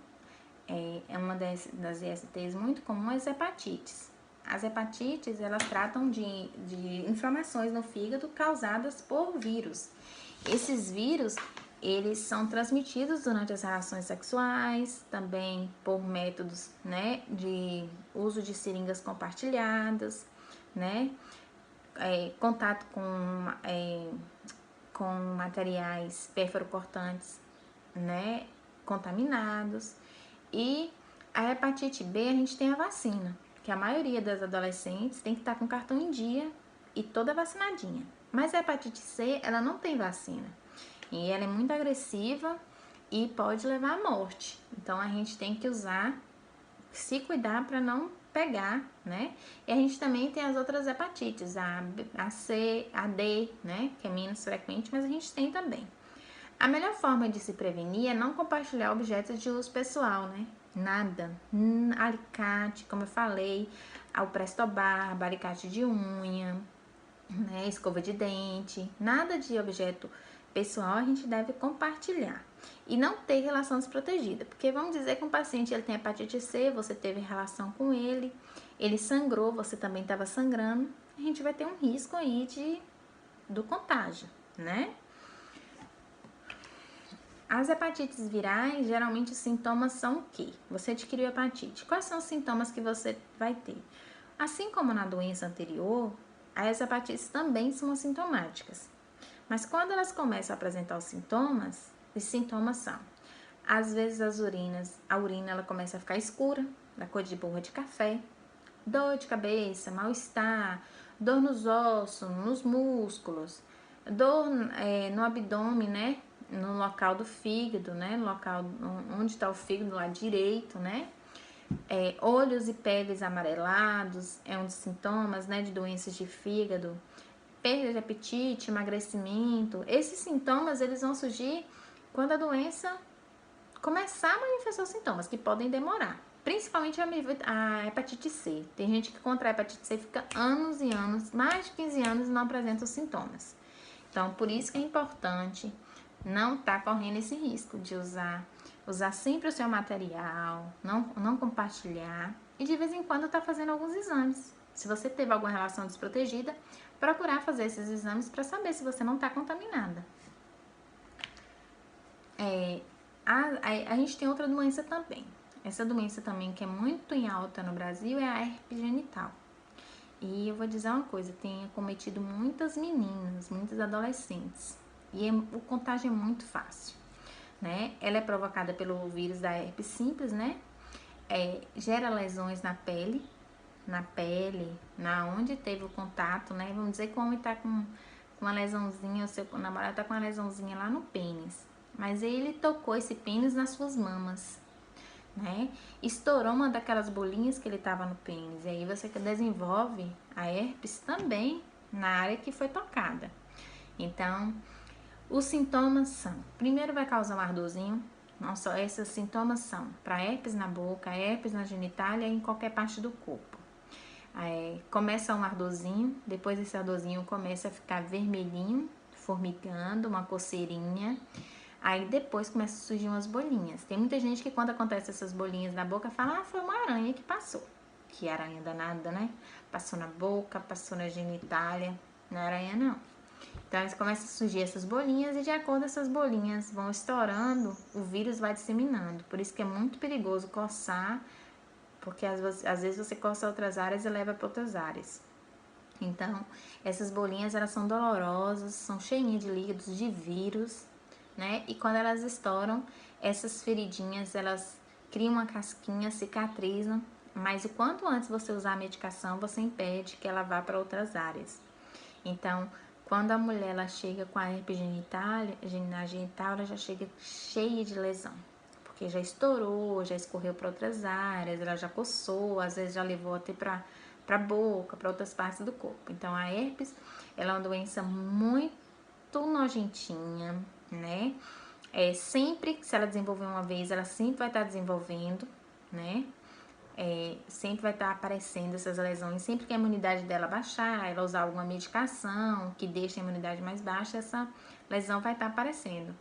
é uma das ISTs muito comum, é as hepatites. As hepatites, elas tratam de inflamações no fígado causadas por vírus. Esses vírus, eles são transmitidos durante as relações sexuais, também por métodos, né, de uso de seringas compartilhadas, né, contato com materiais perfurocortantes, né, contaminados. E a hepatite B, a gente tem a vacina, que a maioria das adolescentes tem que estar com cartão em dia e toda vacinadinha. Mas a hepatite C, ela não tem vacina. E ela é muito agressiva e pode levar à morte. Então, a gente tem que se cuidar para não pegar, né? E a gente também tem as outras hepatites, a C, a D, né? Que é menos frequente, mas a gente tem também. A melhor forma de se prevenir é não compartilhar objetos de uso pessoal, né? Nada. Alicate, como eu falei, o Presto Barba, alicate de unha, né, escova de dente, nada de objeto pessoal a gente deve compartilhar. E não ter relação desprotegida, porque vamos dizer que um paciente ele tem hepatite C, você teve relação com ele sangrou, você também estava sangrando, a gente vai ter um risco aí do contágio, né? As hepatites virais, geralmente os sintomas são o quê? Você adquiriu hepatite. Quais são os sintomas que você vai ter? Assim como na doença anterior, as hepatites também são assintomáticas. Mas quando elas começam a apresentar os sintomas são, às vezes a urina ela começa a ficar escura, da cor de borra de café, dor de cabeça, mal-estar, dor nos ossos, nos músculos, dor no abdômen, né? No local do fígado, né? No local onde está o fígado, do lado direito, né? Olhos e peles amarelados é um dos sintomas, né? De doenças de fígado, perda de apetite, emagrecimento. Esses sintomas eles vão surgir quando a doença começar a manifestar os sintomas, que podem demorar. Principalmente a hepatite C. Tem gente que contrai hepatite C e fica anos e anos, mais de 15 anos, e não apresenta os sintomas. Então, por isso que é importante não estar correndo esse risco de usar sempre o seu material, não compartilhar e de vez em quando estar fazendo alguns exames. Se você teve alguma relação desprotegida, procurar fazer esses exames para saber se você não está contaminada. A gente tem outra doença também. Essa doença também que é muito em alta no Brasil é a herpes genital. E eu vou dizer uma coisa, tem acometido muitas meninas, muitos adolescentes. E o contágio é muito fácil, né? Ela é provocada pelo vírus da herpes simples, né? Gera lesões na pele, na onde teve o contato, né? Vamos dizer que o homem tá com uma lesãozinha, o seu namorado tá com uma lesãozinha lá no pênis. Mas ele tocou esse pênis nas suas mamas, né? Estourou uma daquelas bolinhas que ele tava no pênis. E aí você desenvolve a herpes também na área que foi tocada. Então, os sintomas são: primeiro vai causar um ardorzinho. Não só esses sintomas são para herpes na boca, herpes na genitália e em qualquer parte do corpo. Começa um ardorzinho, depois esse ardorzinho começa a ficar vermelhinho, formigando, uma coceirinha. Aí depois começa a surgir umas bolinhas. Tem muita gente que quando acontece essas bolinhas na boca fala, foi uma aranha que passou. Que aranha danada, né? Passou na boca, passou na genitália. Não é aranha não. Então começam a surgir essas bolinhas e de acordo com essas bolinhas vão estourando, o vírus vai disseminando. Por isso que é muito perigoso coçar, porque às vezes você coça outras áreas e leva para outras áreas. Então, essas bolinhas elas são dolorosas, são cheinhas de líquidos, de vírus, né? E quando elas estouram, essas feridinhas, elas criam uma casquinha, cicatrizam, mas o quanto antes você usar a medicação, você impede que ela vá para outras áreas. Então, quando a mulher ela chega com a herpes genital, ela já chega cheia de lesão, porque já estourou, já escorreu para outras áreas, ela já coçou, às vezes já levou até para boca, para outras partes do corpo. Então, a herpes, ela é uma doença muito nojentinha, né? Sempre, se ela desenvolver uma vez, ela sempre vai estar desenvolvendo, né? Sempre vai estar aparecendo essas lesões. Sempre que a imunidade dela baixar, ela usar alguma medicação que deixe a imunidade mais baixa, essa lesão vai estar aparecendo,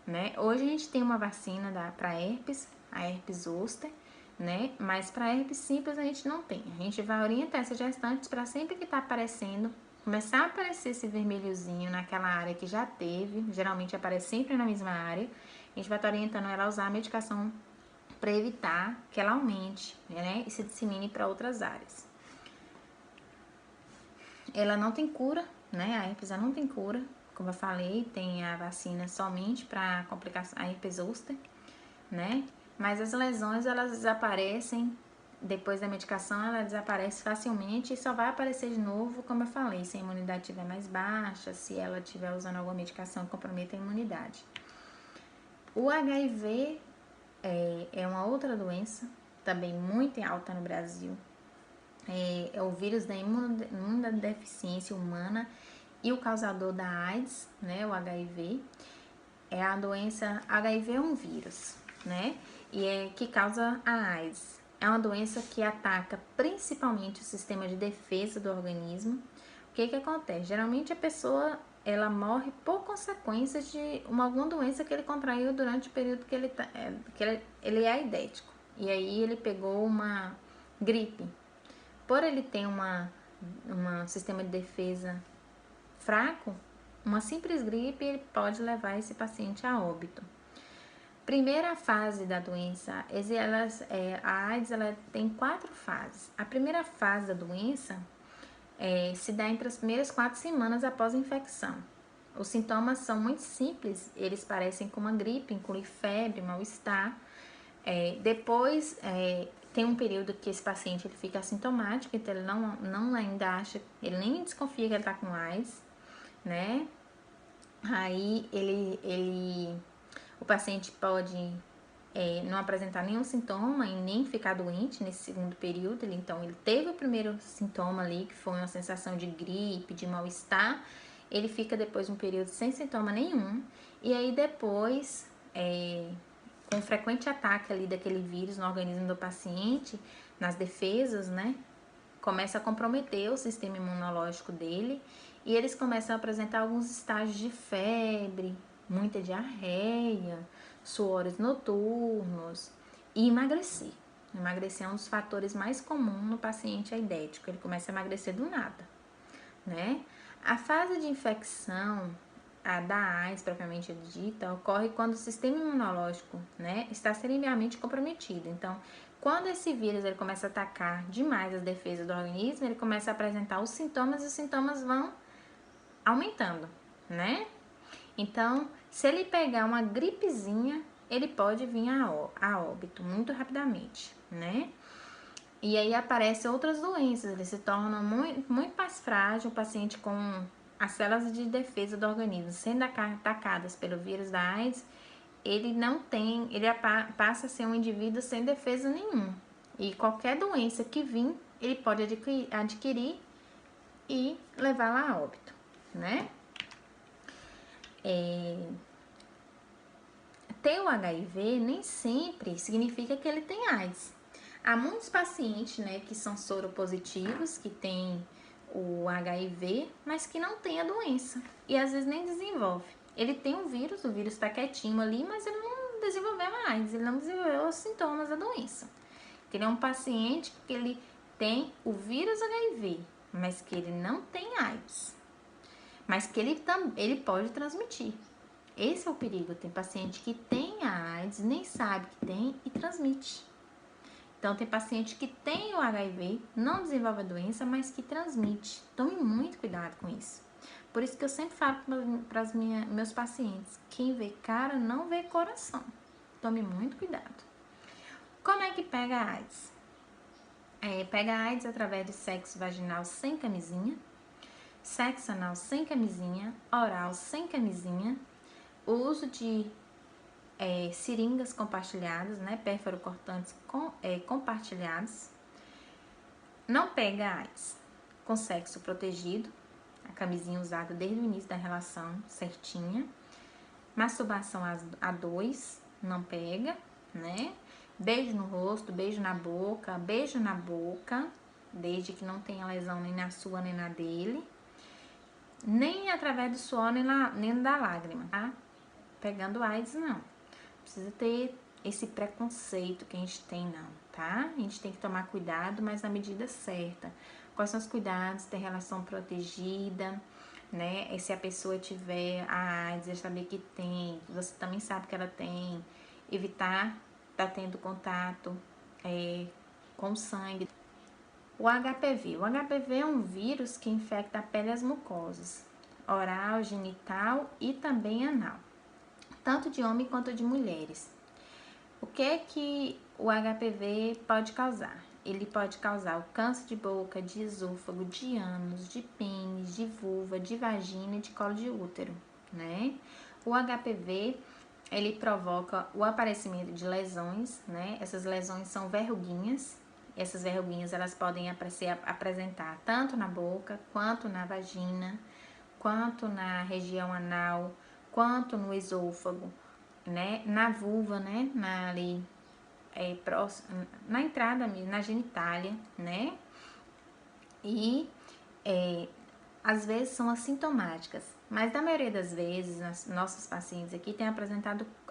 né? Hoje a gente tem uma vacina para herpes, a herpes zoster, né? Mas para herpes simples a gente não tem. A gente vai orientar essas gestantes para sempre que está aparecendo, começar a aparecer esse vermelhozinho naquela área que já teve, geralmente aparece sempre na mesma área, a gente vai estar orientando ela a usar a medicação para evitar que ela aumente, né? E se dissemine para outras áreas. Ela não tem cura, né? A herpes não tem cura. Como eu falei, tem a vacina somente para complicação, a herpes zoster, né? Mas as lesões, elas desaparecem, depois da medicação, ela desaparece facilmente e só vai aparecer de novo, como eu falei, se a imunidade estiver mais baixa, se ela estiver usando alguma medicação que comprometa a imunidade. O HIV é uma outra doença, também muito alta no Brasil. É o vírus da imunodeficiência humana e o causador da AIDS, né, o HIV. A doença HIV é um vírus, né? que causa a AIDS. É uma doença que ataca principalmente o sistema de defesa do organismo. O que acontece? Geralmente a pessoa ela morre por consequências de alguma doença que ele contraiu durante o período que ele é aidético. E aí ele pegou uma gripe. Por ele ter um sistema de defesa fraco, uma simples gripe ele pode levar esse paciente a óbito. Primeira fase da doença, a AIDS ela tem 4 fases. A primeira fase da doença se dá entre as primeiras 4 semanas após a infecção. Os sintomas são muito simples, eles parecem com uma gripe, inclui febre, mal-estar. Depois tem um período que esse paciente ele fica assintomático, então ele não ainda acha, ele nem desconfia que ele está com AIDS, né? Aí o paciente pode não apresentar nenhum sintoma e nem ficar doente nesse segundo período. Então, ele teve o primeiro sintoma ali, que foi uma sensação de gripe, de mal-estar. Ele fica depois um período sem sintoma nenhum. E aí, depois, com frequente ataque ali daquele vírus no organismo do paciente, nas defesas, né? Começa a comprometer o sistema imunológico dele. E eles começam a apresentar alguns estágios de febre, muita diarreia, suores noturnos e emagrecer. Emagrecer é um dos fatores mais comuns no paciente aidético. Ele começa a emagrecer do nada, né? A fase de infecção, a da AIDS propriamente dita, ocorre quando o sistema imunológico, né, está seriamente comprometido. Então, quando esse vírus ele começa a atacar demais as defesas do organismo, ele começa a apresentar os sintomas e os sintomas vão aumentando, né? Então, se ele pegar uma gripezinha, ele pode vir a óbito muito rapidamente, né? E aí aparecem outras doenças, ele se torna muito, muito mais frágil, o paciente com as células de defesa do organismo sendo atacadas pelo vírus da AIDS, ele passa a ser um indivíduo sem defesa nenhuma. E qualquer doença que vir, ele pode adquirir e levar lá a óbito, né? Ter o HIV nem sempre significa que ele tem AIDS. Há muitos pacientes, né, que são soropositivos, que têm o HIV, mas que não tem a doença e às vezes nem desenvolve. Ele tem o vírus está quietinho ali, mas ele não desenvolveu a AIDS, ele não desenvolveu os sintomas da doença. Ele é um paciente que ele tem o vírus HIV, mas que ele não tem AIDS, mas que ele pode transmitir. Esse é o perigo. Tem paciente que tem a AIDS, nem sabe que tem e transmite. Então, tem paciente que tem o HIV, não desenvolve a doença, mas que transmite. Tome muito cuidado com isso. Por isso que eu sempre falo para meus pacientes, quem vê cara não vê coração. Tome muito cuidado. Como é que pega a AIDS? Pega a AIDS através de sexo vaginal sem camisinha, sexo anal sem camisinha, oral sem camisinha, o uso de seringas compartilhadas, né, pérfuro-cortantes compartilhados. Não pega AIDS com sexo protegido, a camisinha usada desde o início da relação certinha. Masturbação a 2, não pega, né? Beijo no rosto, beijo na boca, desde que não tenha lesão nem na sua nem na dele. Nem através do suor nem da lágrima, tá? Pegando AIDS, não. Precisa ter esse preconceito que a gente tem, não, tá? A gente tem que tomar cuidado, mas na medida certa. Quais são os cuidados? Ter relação protegida, né? E se a pessoa tiver a AIDS, já saber que tem, você também sabe que ela tem, evitar estar tendo contato com o sangue. O HPV. O HPV é um vírus que infecta a pele e as mucosas, oral, genital e também anal, tanto de homem quanto de mulheres. O que o HPV pode causar? Ele pode causar o câncer de boca, de esôfago, de ânus, de pênis, de vulva, de vagina e de colo de útero, né? O HPV, ele provoca o aparecimento de lesões, né? Essas lesões são verruguinhas. Essas verruguinhas, elas podem apresentar tanto na boca, quanto na vagina, quanto na região anal, quanto no esôfago, né? Na vulva, né? Ali na entrada mesmo, na genitália, né? E às vezes são assintomáticas, mas na maioria das vezes, nossos pacientes aqui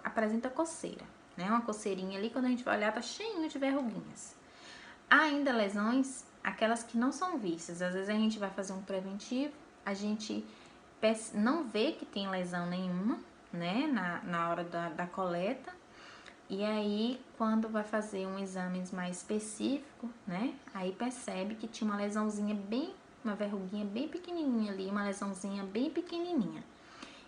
apresenta coceira, né? Uma coceirinha ali, quando a gente vai olhar, tá cheinho de verruguinhas. Há ainda lesões, aquelas que não são vistas. Às vezes a gente vai fazer um preventivo, a gente não vê que tem lesão nenhuma, né? Na hora da coleta. E aí, quando vai fazer um exame mais específico, né? Aí percebe que tinha uma lesãozinha uma verruguinha bem pequenininha ali, uma lesãozinha bem pequenininha.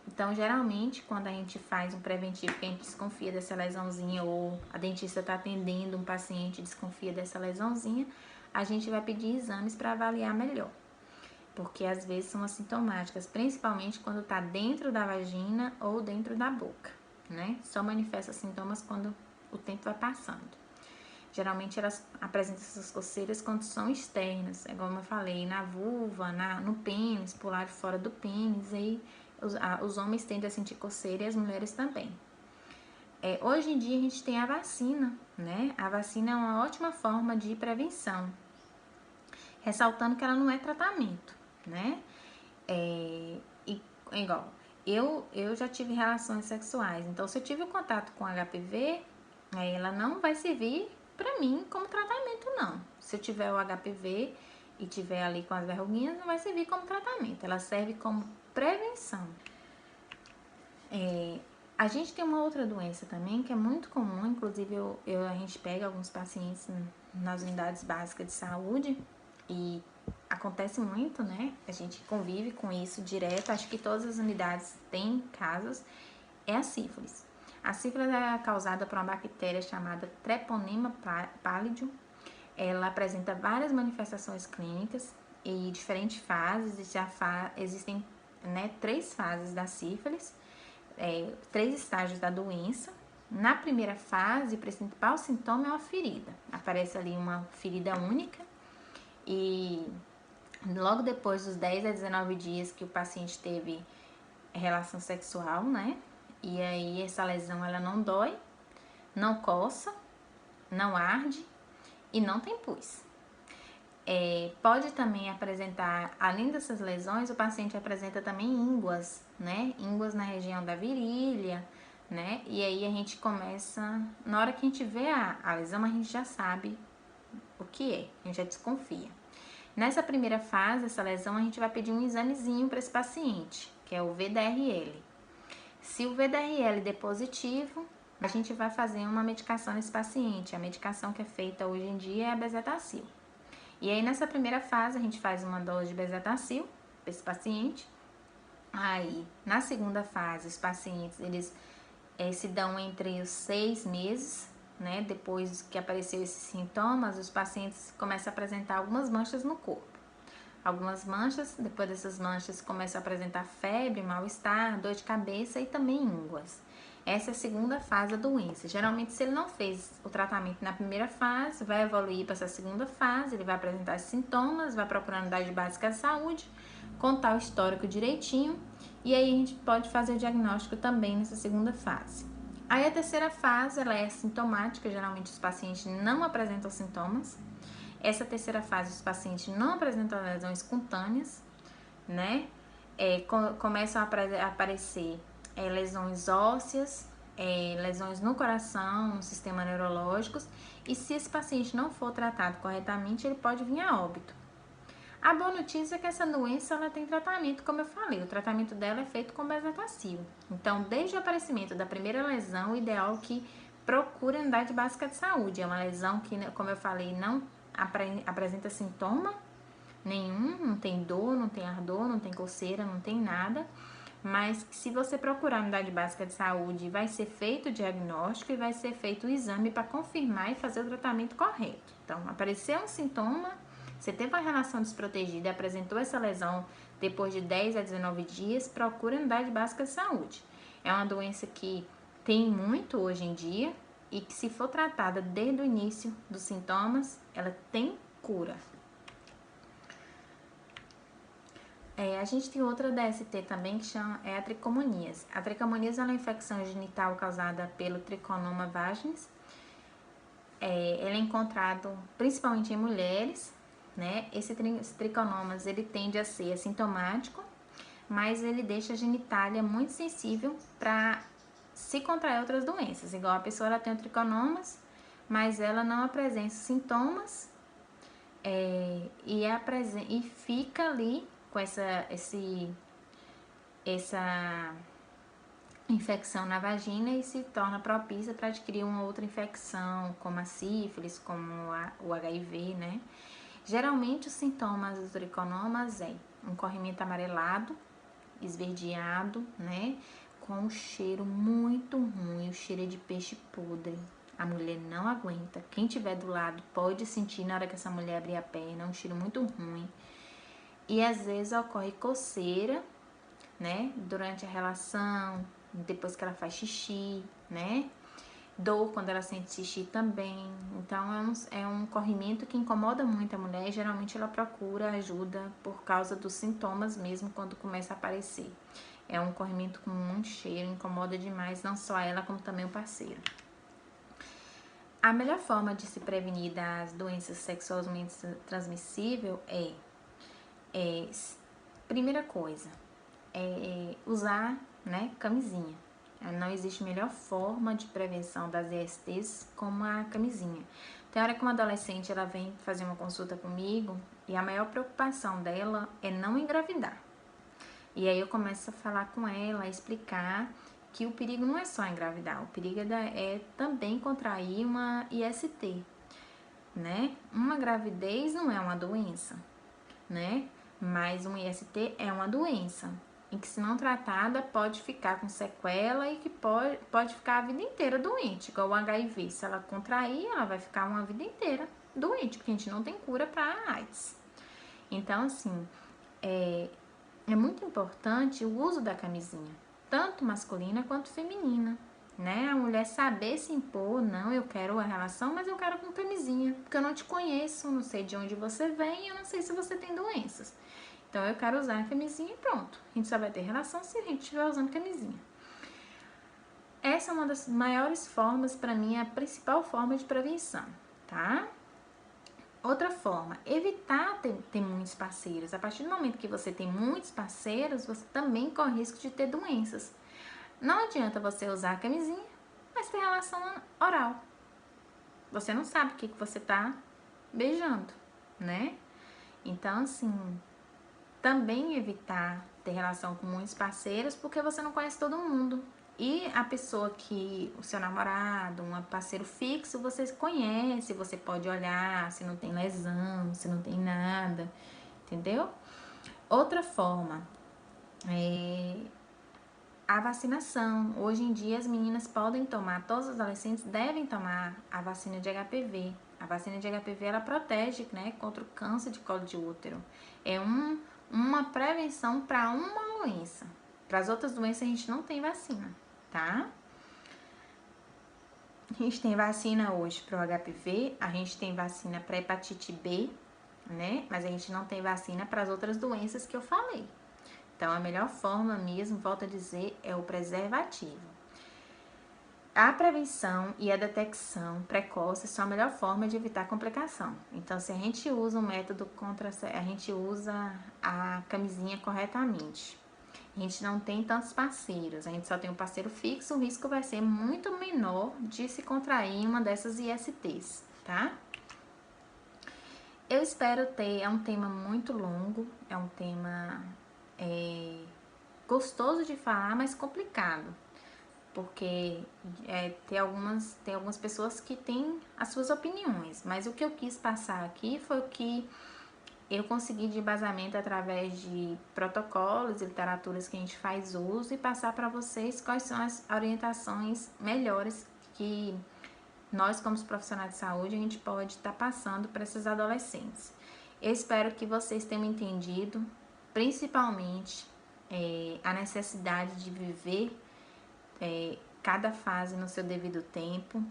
Então, geralmente, quando a gente faz um preventivo que a gente desconfia dessa lesãozinha ou a dentista está atendendo um paciente e desconfia dessa lesãozinha, a gente vai pedir exames para avaliar melhor. Porque às vezes são assintomáticas, principalmente quando está dentro da vagina ou dentro da boca, né? Só manifesta sintomas quando o tempo vai passando. Geralmente elas apresentam essas coceiras quando são externas, como eu falei, na vulva, no pênis, por lado de fora do pênis, aí os homens tendem a sentir coceira e as mulheres também. Hoje em dia a gente tem a vacina, né? A vacina é uma ótima forma de prevenção, ressaltando que ela não é tratamento, né? Igual, eu já tive relações sexuais, então se eu tive contato com HPV, ela não vai servir pra mim como tratamento, não. Se eu tiver o HPV e tiver ali com as verruguinhas, não vai servir como tratamento, ela serve como prevenção. A gente tem uma outra doença também que é muito comum, inclusive a gente pega alguns pacientes nas unidades básicas de saúde e acontece muito, né? A gente convive com isso direto, acho que todas as unidades têm casos, é a sífilis. A sífilis é causada por uma bactéria chamada Treponema pallidum. Ela apresenta várias manifestações clínicas e diferentes fases, existem, né, 3 fases da sífilis, 3 estágios da doença. Na primeira fase, o principal sintoma é uma ferida. Aparece ali uma ferida única e logo depois dos 10 a 19 dias que o paciente teve relação sexual, né? E aí essa lesão ela não dói, não coça, não arde e não tem pus. Pode também apresentar, além dessas lesões, o paciente apresenta também ínguas, né? Ínguas na região da virilha, né? E aí a gente começa, na hora que a gente vê a lesão, a gente já sabe o que é, a gente já desconfia. Nessa primeira fase, essa lesão, a gente vai pedir um examezinho para esse paciente, que é o VDRL. Se o VDRL der positivo, a gente vai fazer uma medicação nesse paciente. A medicação que é feita hoje em dia é a bezetacil. E aí, nessa primeira fase, a gente faz uma dose de bezetacil para esse paciente. Aí, na segunda fase, os pacientes, eles se dão entre os 6 meses, né? Depois que apareceu esses sintomas, os pacientes começam a apresentar algumas manchas no corpo. Algumas manchas, depois dessas manchas começam a apresentar febre, mal-estar, dor de cabeça e também ínguas. Essa é a segunda fase da doença. Geralmente, se ele não fez o tratamento na primeira fase, vai evoluir para essa segunda fase, ele vai apresentar sintomas, vai procurar a unidade básica de saúde, contar o histórico direitinho, e aí a gente pode fazer o diagnóstico também nessa segunda fase. Aí a terceira fase, ela é assintomática, geralmente os pacientes não apresentam sintomas. Essa terceira fase, os pacientes não apresentam lesões cutâneas, né? Começam a aparecer lesões ósseas, lesões no coração, no sistema neurológico, e se esse paciente não for tratado corretamente, ele pode vir a óbito. A boa notícia é que essa doença ela tem tratamento, como eu falei, o tratamento dela é feito com bezetacil. Então, desde o aparecimento da primeira lesão, o ideal é que procure a unidade básica de saúde. É uma lesão que, como eu falei, não apresenta sintoma nenhum, não tem dor, não tem ardor, não tem coceira, não tem nada. Mas se você procurar a unidade básica de saúde, vai ser feito o diagnóstico e vai ser feito o exame para confirmar e fazer o tratamento correto. Então, apareceu um sintoma, você teve uma relação desprotegida e apresentou essa lesão depois de 10 a 19 dias, procura a unidade básica de saúde. É uma doença que tem muito hoje em dia e que, se for tratada desde o início dos sintomas, ela tem cura. A gente tem outra DST também que chama a tricomoníase. A tricomoníase é uma infecção genital causada pelo Trichonoma vaginis. ele é encontrado principalmente em mulheres, né? Esse triconomas, ele tende a ser assintomático, mas ele deixa a genitália muito sensível para se contrair outras doenças. Igual a pessoa, ela tem o triconomas, mas ela não apresenta sintomas e fica ali com essa infecção na vagina e se torna propícia para adquirir uma outra infecção, como a sífilis, como o HIV, né? Geralmente os sintomas dos triconomas é um corrimento amarelado, esverdeado, né? Com um cheiro muito ruim, o cheiro é de peixe podre. A mulher não aguenta. Quem tiver do lado pode sentir na hora que essa mulher abrir a perna, um cheiro muito ruim. E às vezes ocorre coceira, né? Durante a relação, depois que ela faz xixi, né? Dor quando ela sente xixi também. Então é um corrimento que incomoda muito a mulher e geralmente ela procura ajuda por causa dos sintomas mesmo quando começa a aparecer. É um corrimento com muito cheiro, incomoda demais, não só ela como também o parceiro. A melhor forma de se prevenir das doenças sexualmente transmissíveis primeira coisa, usar, né, camisinha. Não existe melhor forma de prevenção das ISTs como a camisinha. Tem hora que uma adolescente ela vem fazer uma consulta comigo e a maior preocupação dela é não engravidar. E aí eu começo a falar com ela, a explicar que o perigo não é só engravidar, o perigo é também contrair uma IST, né? Uma gravidez não é uma doença, né? Mas uma IST é uma doença em que, se não tratada, pode ficar com sequela e que pode ficar a vida inteira doente, igual o HIV. Se ela contrair, ela vai ficar uma vida inteira doente, porque a gente não tem cura para AIDS. Então, assim, é muito importante o uso da camisinha, tanto masculina quanto feminina, né? A mulher saber se impor, não, eu quero a relação, mas eu quero com camisinha, porque eu não te conheço, não sei de onde você vem, eu não sei se você tem doenças. Então, eu quero usar a camisinha e pronto. A gente só vai ter relação se a gente estiver usando camisinha. Essa é uma das maiores formas, para mim, é a principal forma de prevenção, tá? Outra forma, evitar ter muitos parceiros. A partir do momento que você tem muitos parceiros, você também corre risco de ter doenças. Não adianta você usar a camisinha, mas ter relação oral. Você não sabe o que você tá beijando, né? Então, assim, também evitar ter relação com muitos parceiros, porque você não conhece todo mundo. E a pessoa que, o seu namorado, um parceiro fixo, você conhece, você pode olhar se não tem lesão, se não tem nada, entendeu? Outra forma é a vacinação. Hoje em dia as meninas podem tomar, todos os adolescentes devem tomar a vacina de HPV. A vacina de HPV, ela protege, né, contra o câncer de colo de útero. É uma prevenção para uma doença. Para as outras doenças a gente não tem vacina, tá? A gente tem vacina hoje para o HPV, a gente tem vacina para hepatite B, né? Mas a gente não tem vacina para as outras doenças que eu falei. Então, a melhor forma mesmo, volto a dizer, é o preservativo. A prevenção e a detecção precoce são a melhor forma de evitar complicação. Então, se a gente usa a gente usa a camisinha corretamente, a gente não tem tantos parceiros, a gente só tem um parceiro fixo, o risco vai ser muito menor de se contrair uma dessas ISTs, tá? Eu espero é um tema muito longo, é um tema gostoso de falar, mas complicado. Porque tem algumas pessoas que têm as suas opiniões, mas o que eu quis passar aqui foi o que eu consegui de embasamento através de protocolos e literaturas que a gente faz uso e passar para vocês quais são as orientações melhores que nós, como profissionais de saúde, a gente pode estar passando para esses adolescentes. Eu espero que vocês tenham entendido, principalmente, a necessidade de viver cada fase no seu devido tempo,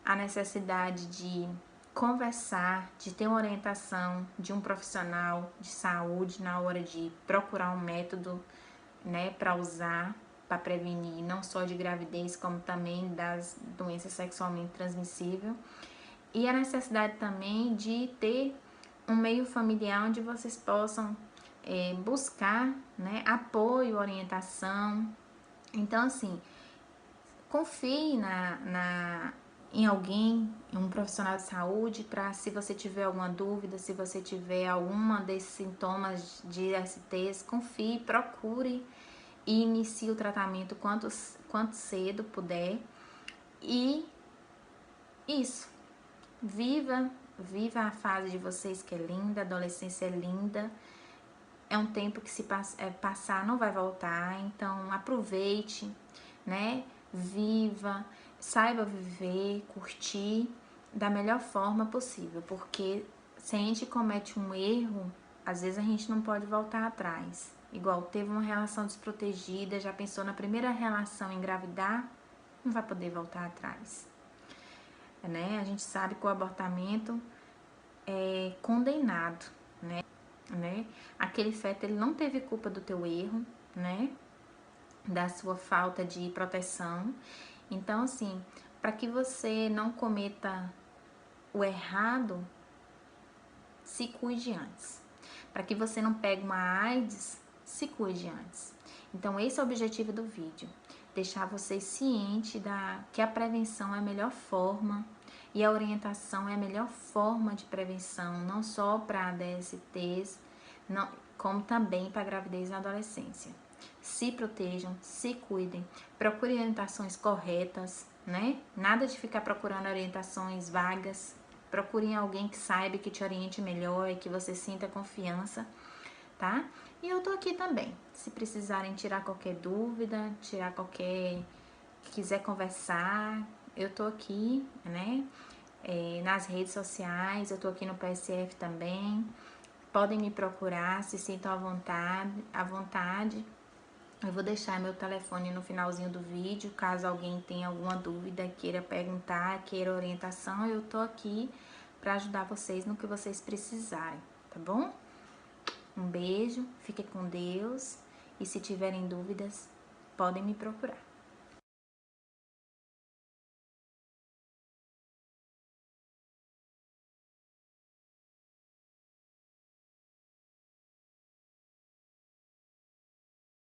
a necessidade de conversar, de ter uma orientação de um profissional de saúde na hora de procurar um método, né, para usar, para prevenir não só de gravidez, como também das doenças sexualmente transmissíveis. E a necessidade também de ter um meio familiar onde vocês possam buscar, né, apoio, orientação. Então, assim, confie em alguém, em um profissional de saúde, para se você tiver alguma dúvida, se você tiver alguma desses sintomas de ISTs, confie, procure e inicie o tratamento quanto cedo puder. E isso, viva a fase de vocês que é linda, a adolescência é linda. É um tempo que se passar não vai voltar, então aproveite, né? Viva, saiba viver, curtir da melhor forma possível, porque se a gente comete um erro, às vezes a gente não pode voltar atrás. Igual teve uma relação desprotegida, já pensou na primeira relação engravidar, não vai poder voltar atrás, né? A gente sabe que o abortamento é condenado, né? Aquele feto, ele não teve culpa do teu erro, né? Da sua falta de proteção. Então, assim, para que você não cometa o errado, se cuide antes. Para que você não pegue uma AIDS, se cuide antes. Então, esse é o objetivo do vídeo. Deixar vocês cientes que a prevenção é a melhor forma e a orientação é a melhor forma de prevenção, não só para DSTs, como também para gravidez na adolescência. Se protejam, se cuidem, procurem orientações corretas, né? Nada de ficar procurando orientações vagas. Procurem alguém que saiba, que te oriente melhor e que você sinta confiança, tá? E eu tô aqui também. Se precisarem tirar qualquer dúvida, quiser conversar, eu tô aqui, né? Nas redes sociais, eu tô aqui no PSF também. Podem me procurar, se sintam à vontade. Eu vou deixar meu telefone no finalzinho do vídeo, caso alguém tenha alguma dúvida, queira perguntar, queira orientação, eu tô aqui para ajudar vocês no que vocês precisarem, tá bom? Um beijo, fiquem com Deus e se tiverem dúvidas, podem me procurar.